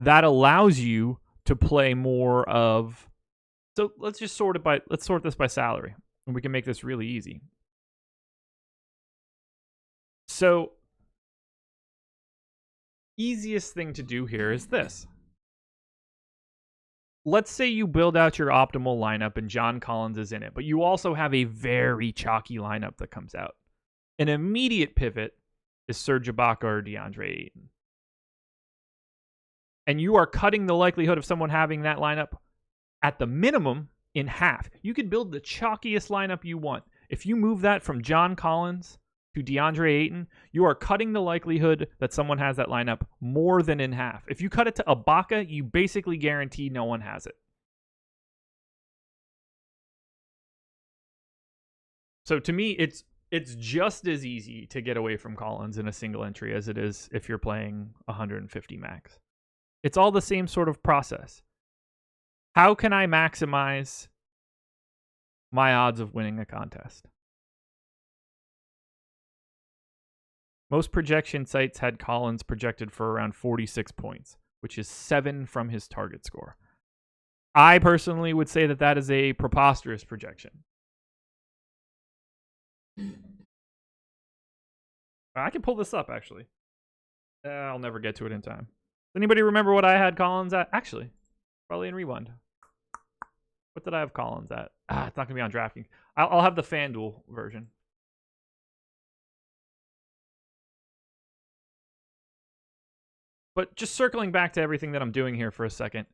That allows you to play more of. So let's sort this by salary, and we can make this really easy. So, easiest thing to do here is this. Let's say you build out your optimal lineup and John Collins is in it, but you also have a very chalky lineup that comes out. An immediate pivot is Serge Ibaka or DeAndre Ayton. And you are cutting the likelihood of someone having that lineup at the minimum in half. You could build the chalkiest lineup you want. If you move that from John Collins to DeAndre Ayton, you are cutting the likelihood that someone has that lineup more than in half. If you cut it to Ibaka, you basically guarantee no one has it. So to me, it's just as easy to get away from Collins in a single entry as it is if you're playing 150 max. It's all the same sort of process. How can I maximize my odds of winning a contest? Most projection sites had Collins projected for around 46 points, which is 7 from his target score. I personally would say that that is a preposterous projection. I can pull this up, actually. I'll never get to it in time. Does anybody remember what I had Collins at? Actually, probably in Rewind. What did I have Collins at? It's not going to be on DraftKings. I'll have the FanDuel version. But just circling back to everything that I'm doing here for a second.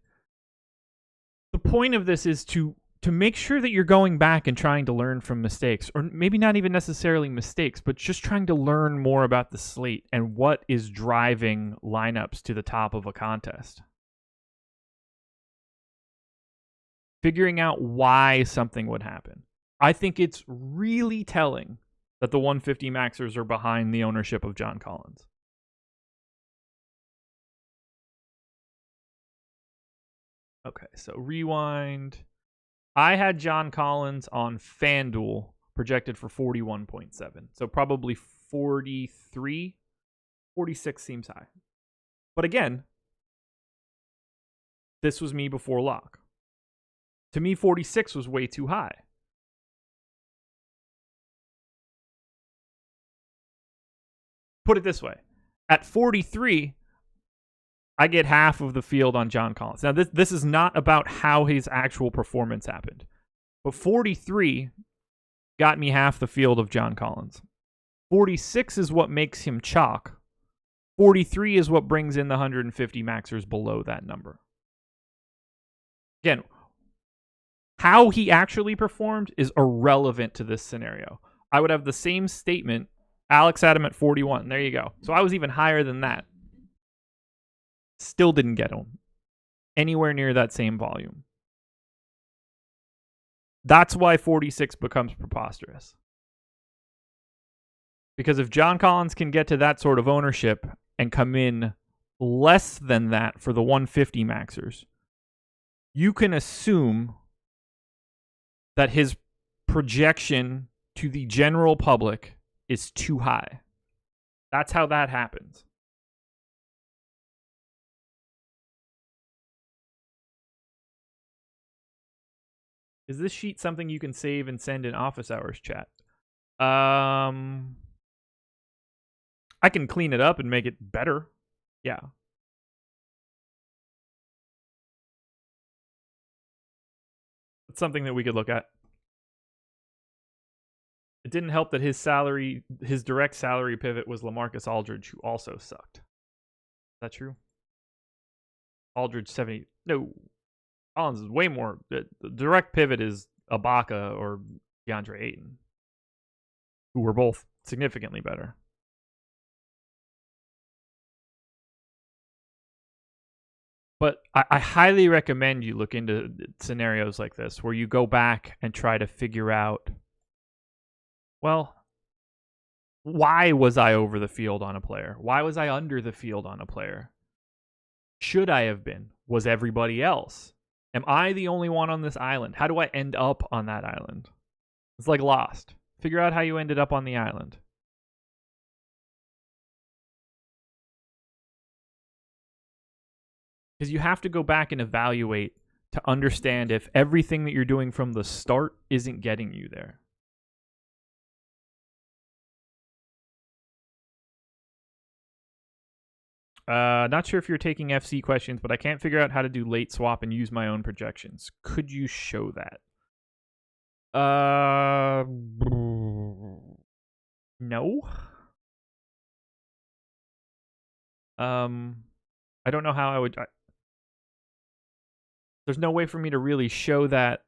The point of this is to make sure that you're going back and trying to learn from mistakes, or maybe not even necessarily mistakes, but just trying to learn more about the slate and what is driving lineups to the top of a contest. Figuring out why something would happen. I think it's really telling that the 150 maxers are behind the ownership of John Collins. Okay, so rewind. I had John Collins on FanDuel projected for 41.7. So probably 43. 46 seems high. But again, this was me before lock. To me, 46 was way too high. Put it this way. At 43, I get half of the field on John Collins. Now, this is not about how his actual performance happened. But 43 got me half the field of John Collins. 46 is what makes him chalk. 43 is what brings in the 150 maxers below that number. Again, how he actually performed is irrelevant to this scenario. I would have the same statement. Alex had him at 41. There you go. So I was even higher than that. Still didn't get him anywhere near that same volume. That's why 46 becomes preposterous. Because if John Collins can get to that sort of ownership and come in less than that for the 150 maxers, you can assume that his projection to the general public is too high. That's how that happens. Is this sheet something you can save and send in office hours chat? I can clean it up and make it better. Yeah. It's something that we could look at. It didn't help that his direct salary pivot was LaMarcus Aldridge, who also sucked. Is that true? Aldridge 70. No, Collins is way more. The direct pivot is Ibaka or DeAndre Ayton, who were both significantly better. But I highly recommend you look into scenarios like this where you go back and try to figure out, well, why was I over the field on a player? Why was I under the field on a player? Should I have been? Was everybody else? Am I the only one on this island? How do I end up on that island? It's like Lost. Figure out how you ended up on the island. Because you have to go back and evaluate to understand if everything that you're doing from the start isn't getting you there. Not sure if you're taking FC questions, but I can't figure out how to do late swap and use my own projections. Could you show that? No. I don't know how I would. There's no way for me to really show that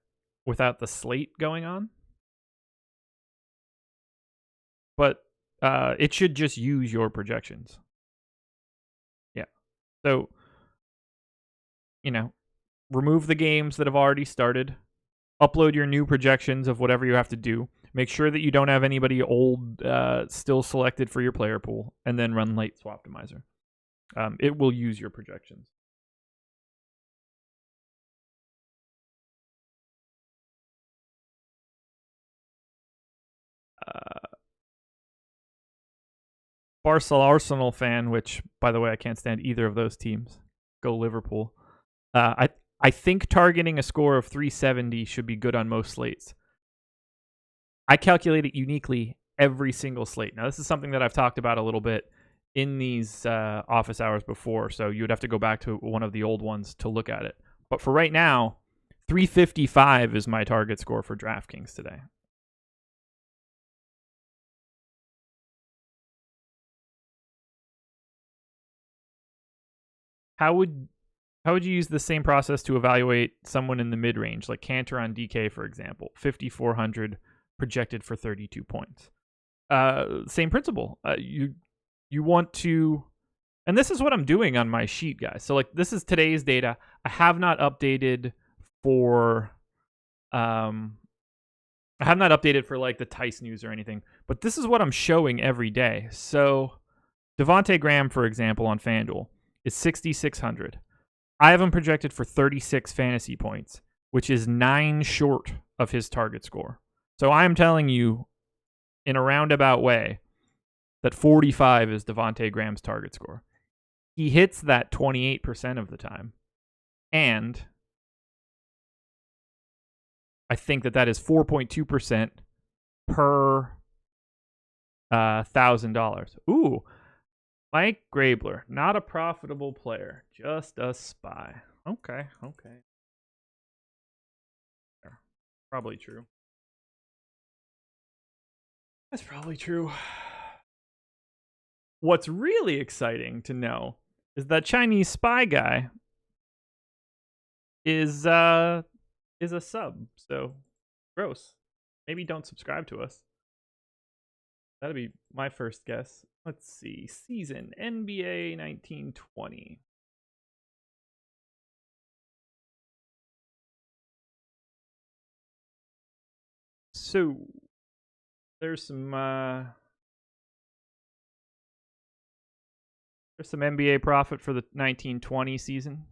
without the slate going on. But it should just use your projections. Yeah. So, remove the games that have already started. Upload your new projections of whatever you have to do. Make sure that you don't have anybody old still selected for your player pool, and then run late swap optimizer. It will use your projections. Arsenal fan, which, by the way, I can't stand either of those teams. Go Liverpool. I think targeting a score of 370 should be good on most slates. I calculate it uniquely every single slate. Now, this is something that I've talked about a little bit in these office hours before, so you would have to go back to one of the old ones to look at it. But for right now, 355 is my target score for DraftKings today. How would you use the same process to evaluate someone in the mid range, like Cantor on DK, for example, 5,400 projected for 32 points? Same principle. You want to, and this is what I'm doing on my sheet, guys. So like this is today's data. I have not updated for like the Tice news or anything, but this is what I'm showing every day. So Devontae Graham, for example, on FanDuel is 6,600. I have him projected for 36 fantasy points, which is 9 short of his target score. So I'm telling you in a roundabout way that 45 is Devontae Graham's target score. He hits that 28% of the time. And I think that is 4.2% per $1,000. Ooh, Mike Grabler, not a profitable player, just a spy. Okay. Probably true. That's probably true. What's really exciting to know is that Chinese spy guy is a sub. So gross. Maybe don't subscribe to us. That'd be my first guess. Let's see. Season NBA 1920. So there's some NBA profit for the 1920 season.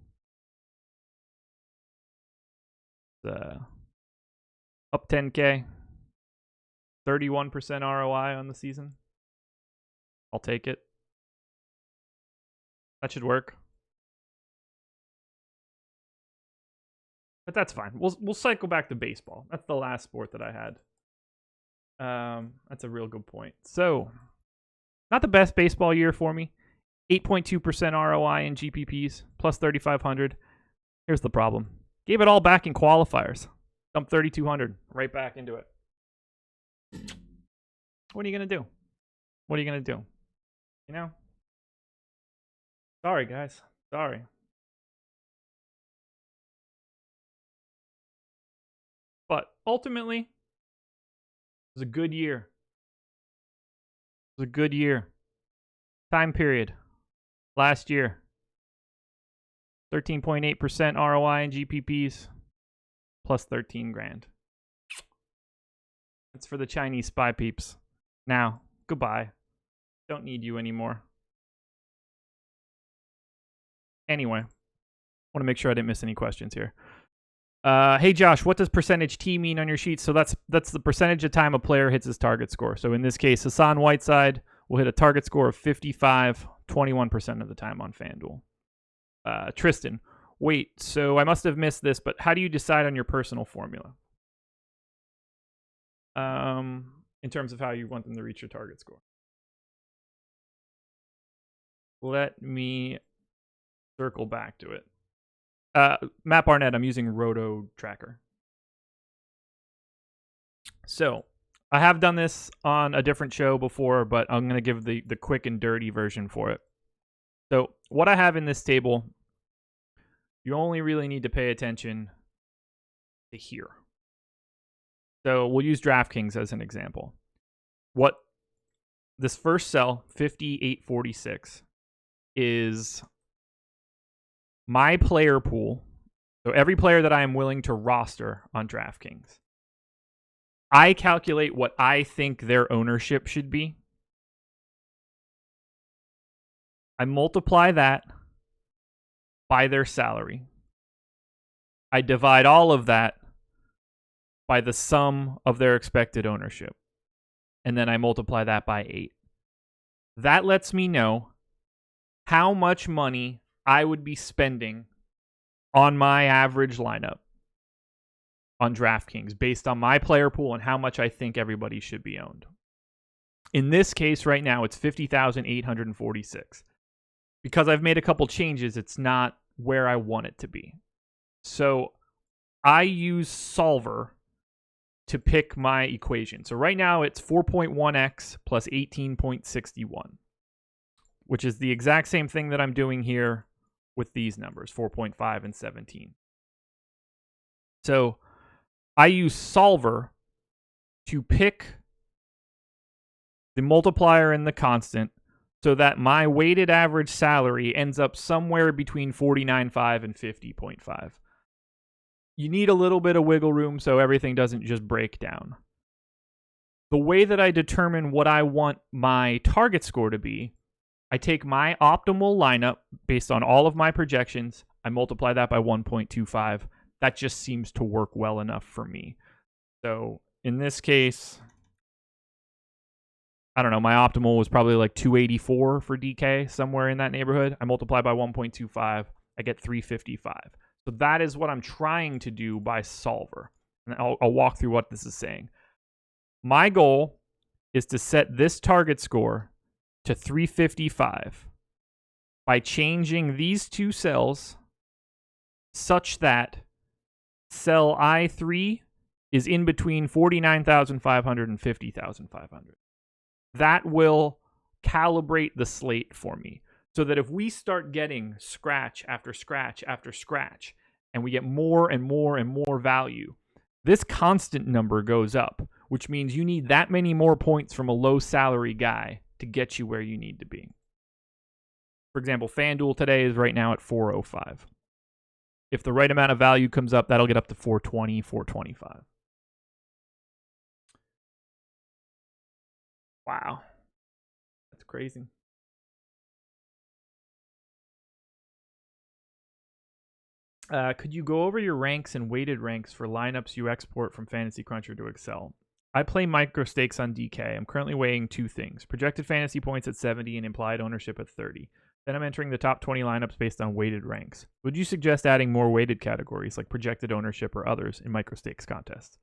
Up 10K. 31% ROI on the season. I'll take it. That should work. But that's fine. We'll cycle back to baseball. That's the last sport that I had. That's a real good point. So, not the best baseball year for me. 8.2% ROI in GPPs, plus 3,500. Here's the problem. Gave it all back in qualifiers. Dumped 3,200 right back into it. What are you going to do? What are you going to do? Sorry, guys. Sorry. ultimately, it was a good year. It was a good year. Time period. Last year. 13.8% ROI in GPPs. Plus 13 grand. That's for the Chinese spy peeps. Now, goodbye. Don't need you anymore. Anyway, I want to make sure I didn't miss any questions here. Hey Josh, what does percentage T mean on your sheet? So that's the percentage of time a player hits his target score. So in this case, Hassan Whiteside will hit a target score of 55, 21% of the time on FanDuel. Tristan, wait, so I must have missed this, but how do you decide on your personal formula? In terms of how you want them to reach your target score. Let me circle back to it. Matt Barnett, I'm using Roto Tracker. So I have done this on a different show before, but I'm going to give the quick and dirty version for it. So what I have in this table, you only really need to pay attention to here. So we'll use DraftKings as an example. What this first cell, 5846, is my player pool. So every player that I am willing to roster on DraftKings. I calculate what I think their ownership should be. I multiply that by their salary. I divide all of that by the sum of their expected ownership. And then I multiply that by 8. That lets me know how much money I would be spending on my average lineup on DraftKings based on my player pool and how much I think everybody should be owned. In this case right now, it's 50,846. Because I've made a couple changes, it's not where I want it to be. So I use Solver to pick my equation. So right now it's 4.1x plus 18.61, which is the exact same thing that I'm doing here with these numbers, 4.5 and 17. So I use Solver to pick the multiplier and the constant so that my weighted average salary ends up somewhere between 49.5 and 50.5. You need a little bit of wiggle room so everything doesn't just break down. The way that I determine what I want my target score to be, I take my optimal lineup based on all of my projections. I multiply that by 1.25. That just seems to work well enough for me. So in this case, I don't know, my optimal was probably like 284 for DK, somewhere in that neighborhood. I multiply by 1.25. I get 355. So that is what I'm trying to do by Solver. And I'll walk through what this is saying. My goal is to set this target score to 355 by changing these two cells such that cell I3 is in between 49,500 and 50,500. That will calibrate the slate for me. So that if we start getting scratch after scratch after scratch, and we get more and more and more value, this constant number goes up, which means you need that many more points from a low salary guy to get you where you need to be. For example, FanDuel today is right now at 405. If the right amount of value comes up, that'll get up to 420, 425. Wow. That's crazy. Could you go over your ranks and weighted ranks for lineups you export from Fantasy Cruncher to Excel? I play micro stakes on DK. I'm currently weighing two things: projected fantasy points at 70 and implied ownership at 30. Then I'm entering the top 20 lineups based on weighted ranks. Would you suggest adding more weighted categories like projected ownership or others in micro stakes contests?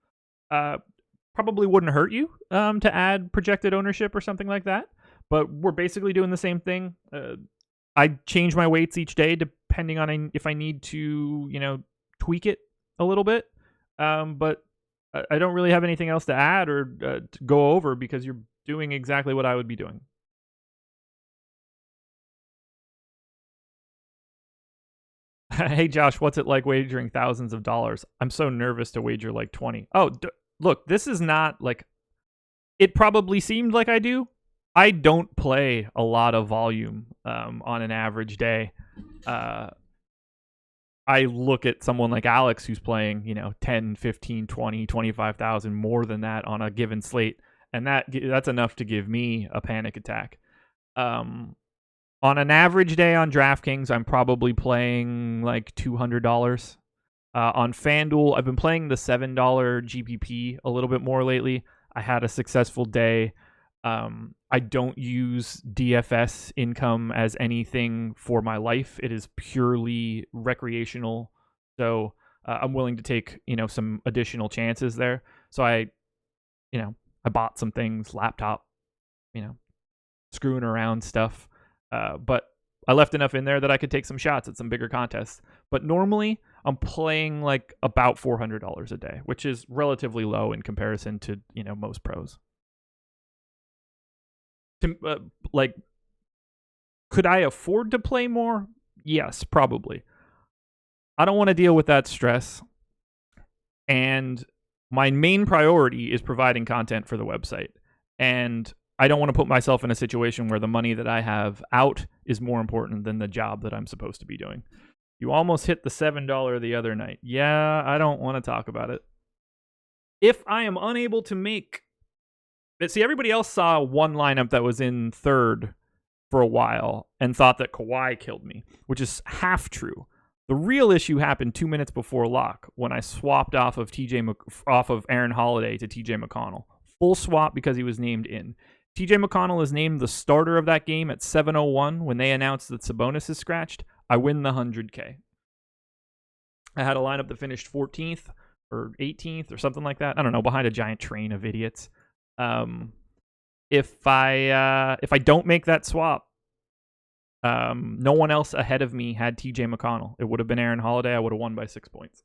Probably wouldn't hurt you to add projected ownership or something like that, but we're basically doing the same thing. I change my weights each day depending on if I need to, tweak it a little bit. But I don't really have anything else to add or to go over because you're doing exactly what I would be doing. Hey Josh, what's it like wagering thousands of dollars? I'm so nervous to wager like 20. Oh, look, this is not like it probably seemed like I do. I don't play a lot of volume on an average day. I look at someone like Alex who's playing, 10, 15, 20, 25,000 more than that on a given slate, and that's enough to give me a panic attack. On an average day on DraftKings, I'm probably playing like $200. On FanDuel, I've been playing the $7 GPP a little bit more lately. I had a successful day. I don't use DFS income as anything for my life. It is purely recreational. So I'm willing to take, some additional chances there. So I bought some things, laptop, screwing around stuff. But I left enough in there that I could take some shots at some bigger contests. But normally I'm playing like about $400 a day, which is relatively low in comparison to, most pros. Could I afford to play more? Yes, probably. I don't want to deal with that stress. And my main priority is providing content for the website. And I don't want to put myself in a situation where the money that I have out is more important than the job that I'm supposed to be doing. You almost hit the $7 the other night. Yeah, I don't want to talk about it. If I am unable to make... See, everybody else saw one lineup that was in third for a while and thought that Kawhi killed me, which is half true. The real issue happened 2 minutes before lock when I swapped off of Aaron Holiday to TJ McConnell. Full swap because he was named in. TJ McConnell is named the starter of that game at 7:01 when they announced that Sabonis is scratched. I win the 100K. I had a lineup that finished 14th or 18th or something like that. I don't know, behind a giant train of idiots. If I don't make that swap, no one else ahead of me had TJ McConnell. It would have been Aaron Holiday. I would have won by 6 points.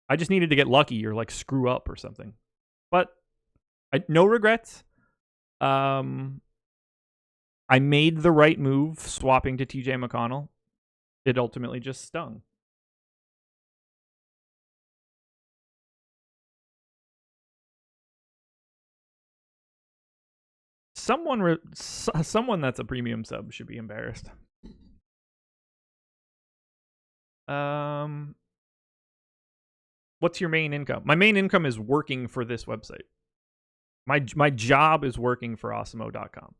I just needed to get lucky or like screw up or something. But no regrets. I made the right move swapping to TJ McConnell. It ultimately just stung. Someone that's a premium sub should be embarrassed. What's your main income? My main income is working for this website. My job is working for Awesemo.com.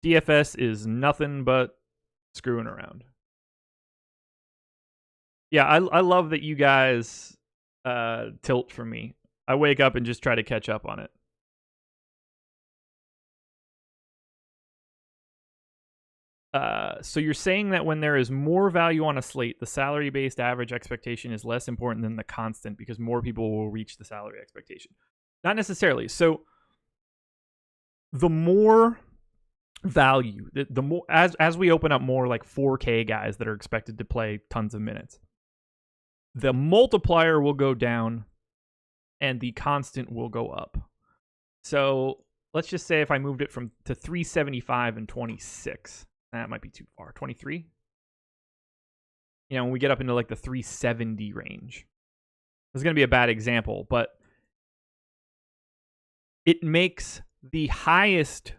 DFS is nothing but screwing around. Yeah, I love that you guys tilt for me. I wake up and just try to catch up on it. So you're saying that when there is more value on a slate, the salary-based average expectation is less important than the constant because more people will reach the salary expectation. Not necessarily. So the more value, the more as we open up more like 4K guys that are expected to play tons of minutes, the multiplier will go down and the constant will go up. So let's just say if I moved it to 375 and 26, that might be too far. 23? When we get up into like the 370 range. This is going to be a bad example, but it makes the highest,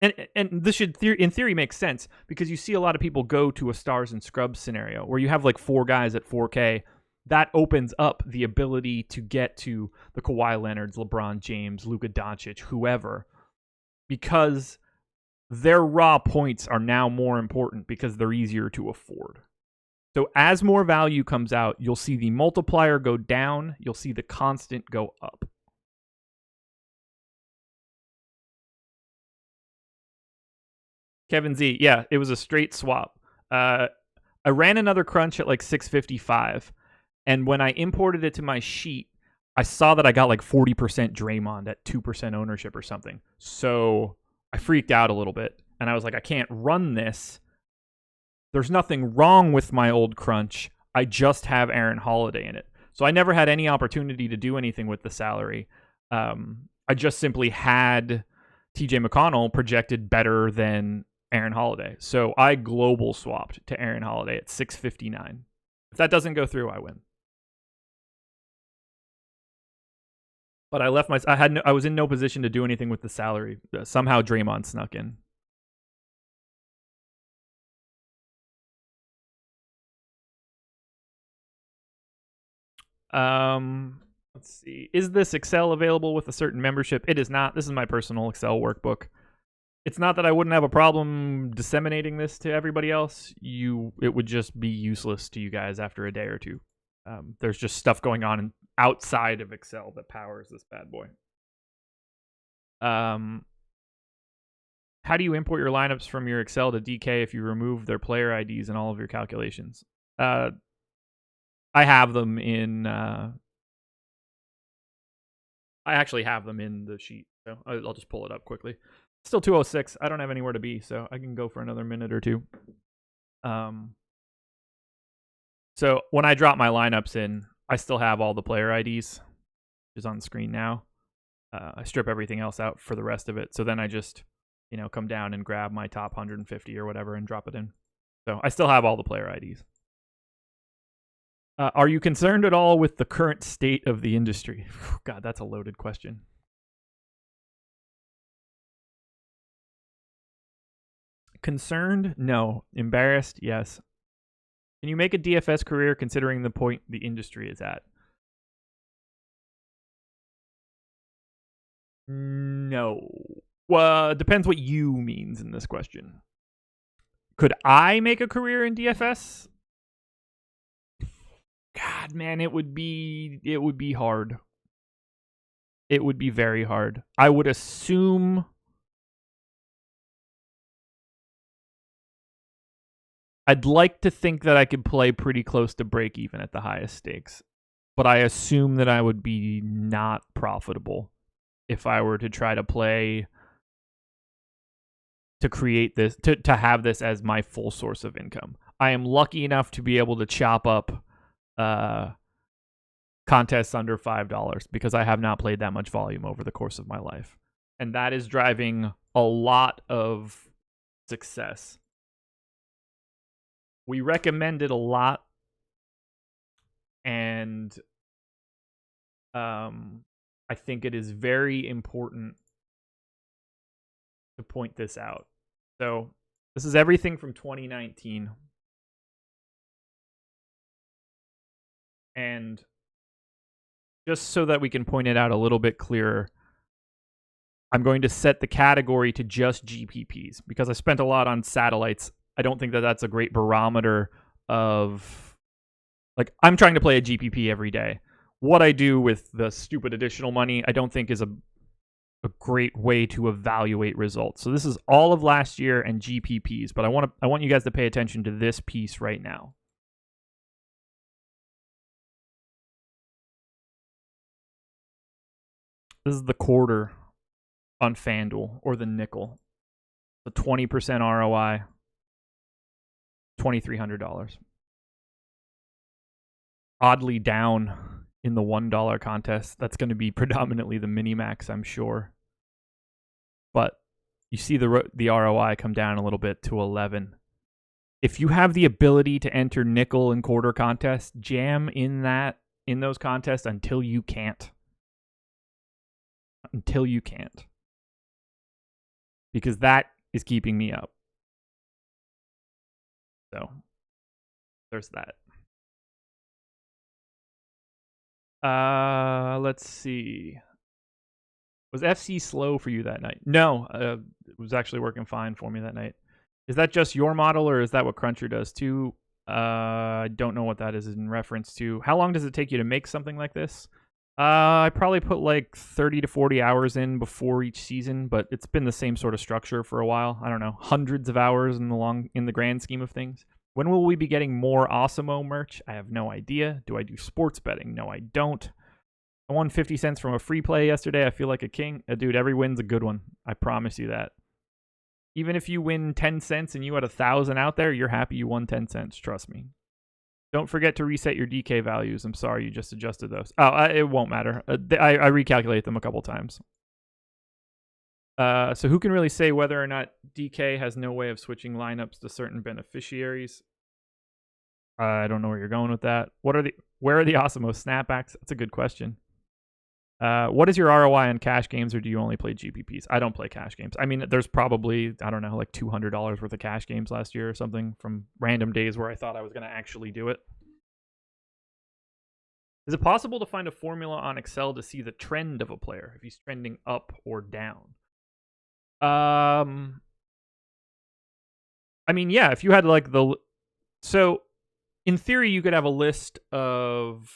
and this should in theory make sense because you see a lot of people go to a stars and scrubs scenario where you have like 4 guys at 4K. That opens up the ability to get to the Kawhi Leonards, LeBron James, Luka Doncic, whoever, because their raw points are now more important because they're easier to afford. So as more value comes out, you'll see the multiplier go down, you'll see the constant go up. Kevin Z, yeah, it was a straight swap. I ran another crunch at like 655, and when I imported it to my sheet, I saw that I got like 40% Draymond at 2% ownership or something. So I freaked out a little bit, and I was like, I can't run this. There's nothing wrong with my old crunch. I just have Aaron Holiday in it. So I never had any opportunity to do anything with the salary. I just simply had TJ McConnell projected better than Aaron Holiday. So I global swapped to Aaron Holiday at 659. If that doesn't go through, I win. But I left I was in no position to do anything with the salary. Somehow Draymond snuck in. Let's see. Is this Excel available with a certain membership? It is not. This is my personal Excel workbook. It's not that I wouldn't have a problem disseminating this to everybody else. It would just be useless to you guys after a day or two. There's just stuff going on outside of Excel that powers this bad boy. How do you import your lineups from your Excel to DK if you remove their player IDs in all of your calculations? I have them in. I actually have them in the sheet, so I'll just pull it up quickly. Still 206. I don't have anywhere to be, so I can go for another minute or two. So when I drop my lineups in, I still have all the player IDs, which is on the screen now. I strip everything else out for the rest of it. So then I just, come down and grab my top 150 or whatever and drop it in. So I still have all the player IDs. Are you concerned at all with the current state of the industry? God, that's a loaded question. Concerned? No. Embarrassed? Yes. Can you make a DFS career considering the point the industry is at? No. Well, it depends what you means in this question. Could I make a career in DFS? God, man, it would be hard. It would be very hard. I would assume I'd like to think that I could play pretty close to break even at the highest stakes, but I assume that I would be not profitable if I were to try to play to create this, to have this as my full source of income. I am lucky enough to be able to chop up contests under $5 because I have not played that much volume over the course of my life. And that is driving a lot of success. We recommend it a lot, and I think it is very important to point this out. So this is everything from 2019. And just so that we can point it out a little bit clearer, I'm going to set the category to just GPPs because I spent a lot on satellites. I don't think that that's a great barometer of, like, I'm trying to play a GPP every day. What I do with the stupid additional money, I don't think is a great way to evaluate results. So this is all of last year and GPPs, but I want you guys to pay attention to this piece right now. This is the quarter on FanDuel, or the nickel. The 20% ROI, $2,300. Oddly down in the $1 contest. That's going to be predominantly the mini-max, I'm sure. But you see the ROI come down a little bit to 11. If you have the ability to enter nickel and quarter contests, jam in those contests until you can't. Until you can't. Because that is keeping me up. So, there's that. Let's see. Was FC slow for you that night? No, it was actually working fine for me that night. Is that just your model, or is that what Cruncher does too? I don't know what that is in reference to. How long does it take you to make something like this? I probably put like 30 to 40 hours in before each season, but it's been the same sort of structure for a while. I don't know, hundreds of hours in the grand scheme of things. When will we be getting more Awesemo merch? I have no idea. Do I do sports betting? No, I don't. I won 50 cents from a free play yesterday. I feel like a king. Dude, every win's a good one. I promise you that. Even if you win 10 cents and you had 1,000 out there, you're happy you won 10 cents. Trust me. Don't forget to reset your DK values. I'm sorry, you just adjusted those. Oh, it won't matter. I recalculate them a couple times. So who can really say whether or not DK has no way of switching lineups to certain beneficiaries? I don't know where you're going with that. Where are the Osmos snapbacks? That's a good question. What is your ROI on cash games, or do you only play GPPs? I don't play cash games. I mean, there's probably, I don't know, like $200 worth of cash games last year or something from random days where I thought I was going to actually do it. Is it possible to find a formula on Excel to see the trend of a player, if he's trending up or down? I mean, yeah, if you had like so in theory, you could have a list of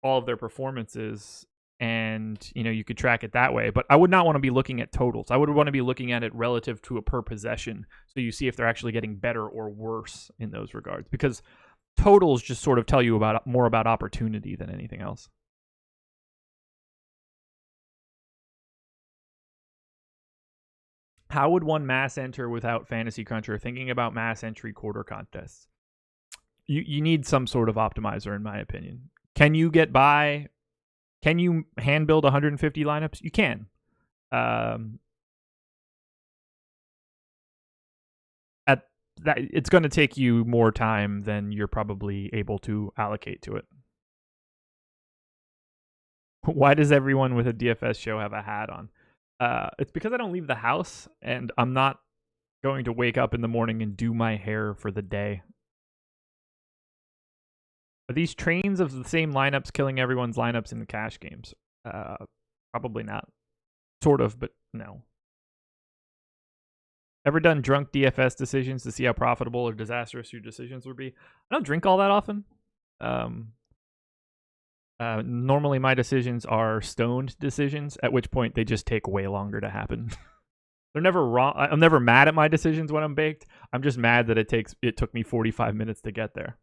all of their performances and, you know, you could track it that way. But I would not want to be looking at totals. I would want to be looking at it relative to a per possession. So you see if they're actually getting better or worse in those regards. Because totals just sort of tell you more about opportunity than anything else. How would one mass enter without Fantasy Cruncher? Thinking about mass entry quarter contests. You need some sort of optimizer, in my opinion. Can you get by? Can you hand build 150 lineups? You can. It's going to take you more time than you're probably able to allocate to it. Why does everyone with a DFS show have a hat on? It's because I don't leave the house, and I'm not going to wake up in the morning and do my hair for the day. Are these trains of the same lineups killing everyone's lineups in the cash games? Probably not. Sort of, but no. Ever done drunk DFS decisions to see how profitable or disastrous your decisions would be? I don't drink all that often. Normally my decisions are stoned decisions, at which point they just take way longer to happen. They're never wrong. I'm never mad at my decisions when I'm baked. I'm just mad that it took me 45 minutes to get there.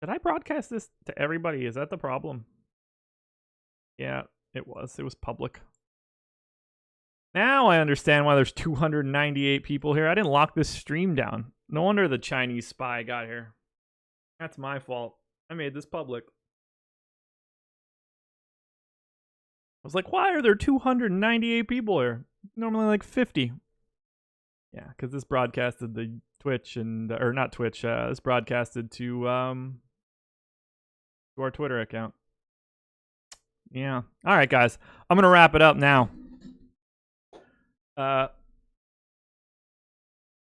Did I broadcast this to everybody? Is that the problem? Yeah, it was. It was public. Now I understand why there's 298 people here. I didn't lock this stream down. No wonder the Chinese spy got here. That's my fault. I made this public. I was like, why are there 298 people here? Normally like 50. Yeah, because this broadcasted the Twitch and, or not Twitch, this broadcasted to our Twitter account. Yeah. All right, guys. I'm going to wrap it up now.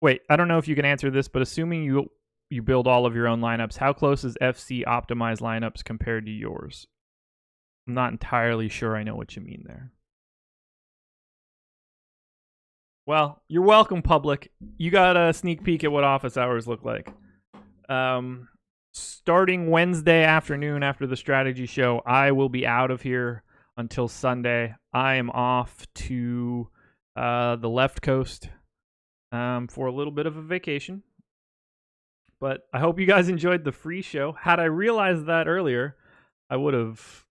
Wait, I don't know if you can answer this, but assuming you build all of your own lineups, how close is FC optimized lineups compared to yours? I'm not entirely sure I know what you mean there. Well, you're welcome, public. You got a sneak peek at what office hours look like. Starting Wednesday afternoon after the strategy show, I will be out of here until Sunday. I am off to the left coast for a little bit of a vacation. But I hope you guys enjoyed the free show. Had I realized that earlier, I would have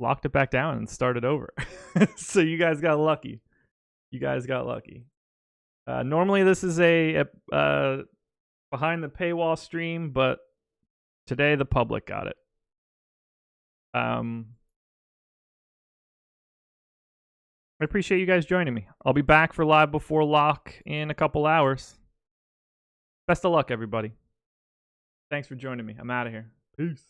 locked it back down and started over. So you guys got lucky. Normally this is a behind the paywall stream, but today the public got it. I appreciate you guys joining me. I'll be back for Live Before Lock in a couple hours. Best of luck, everybody. Thanks for joining me. I'm out of here. Peace.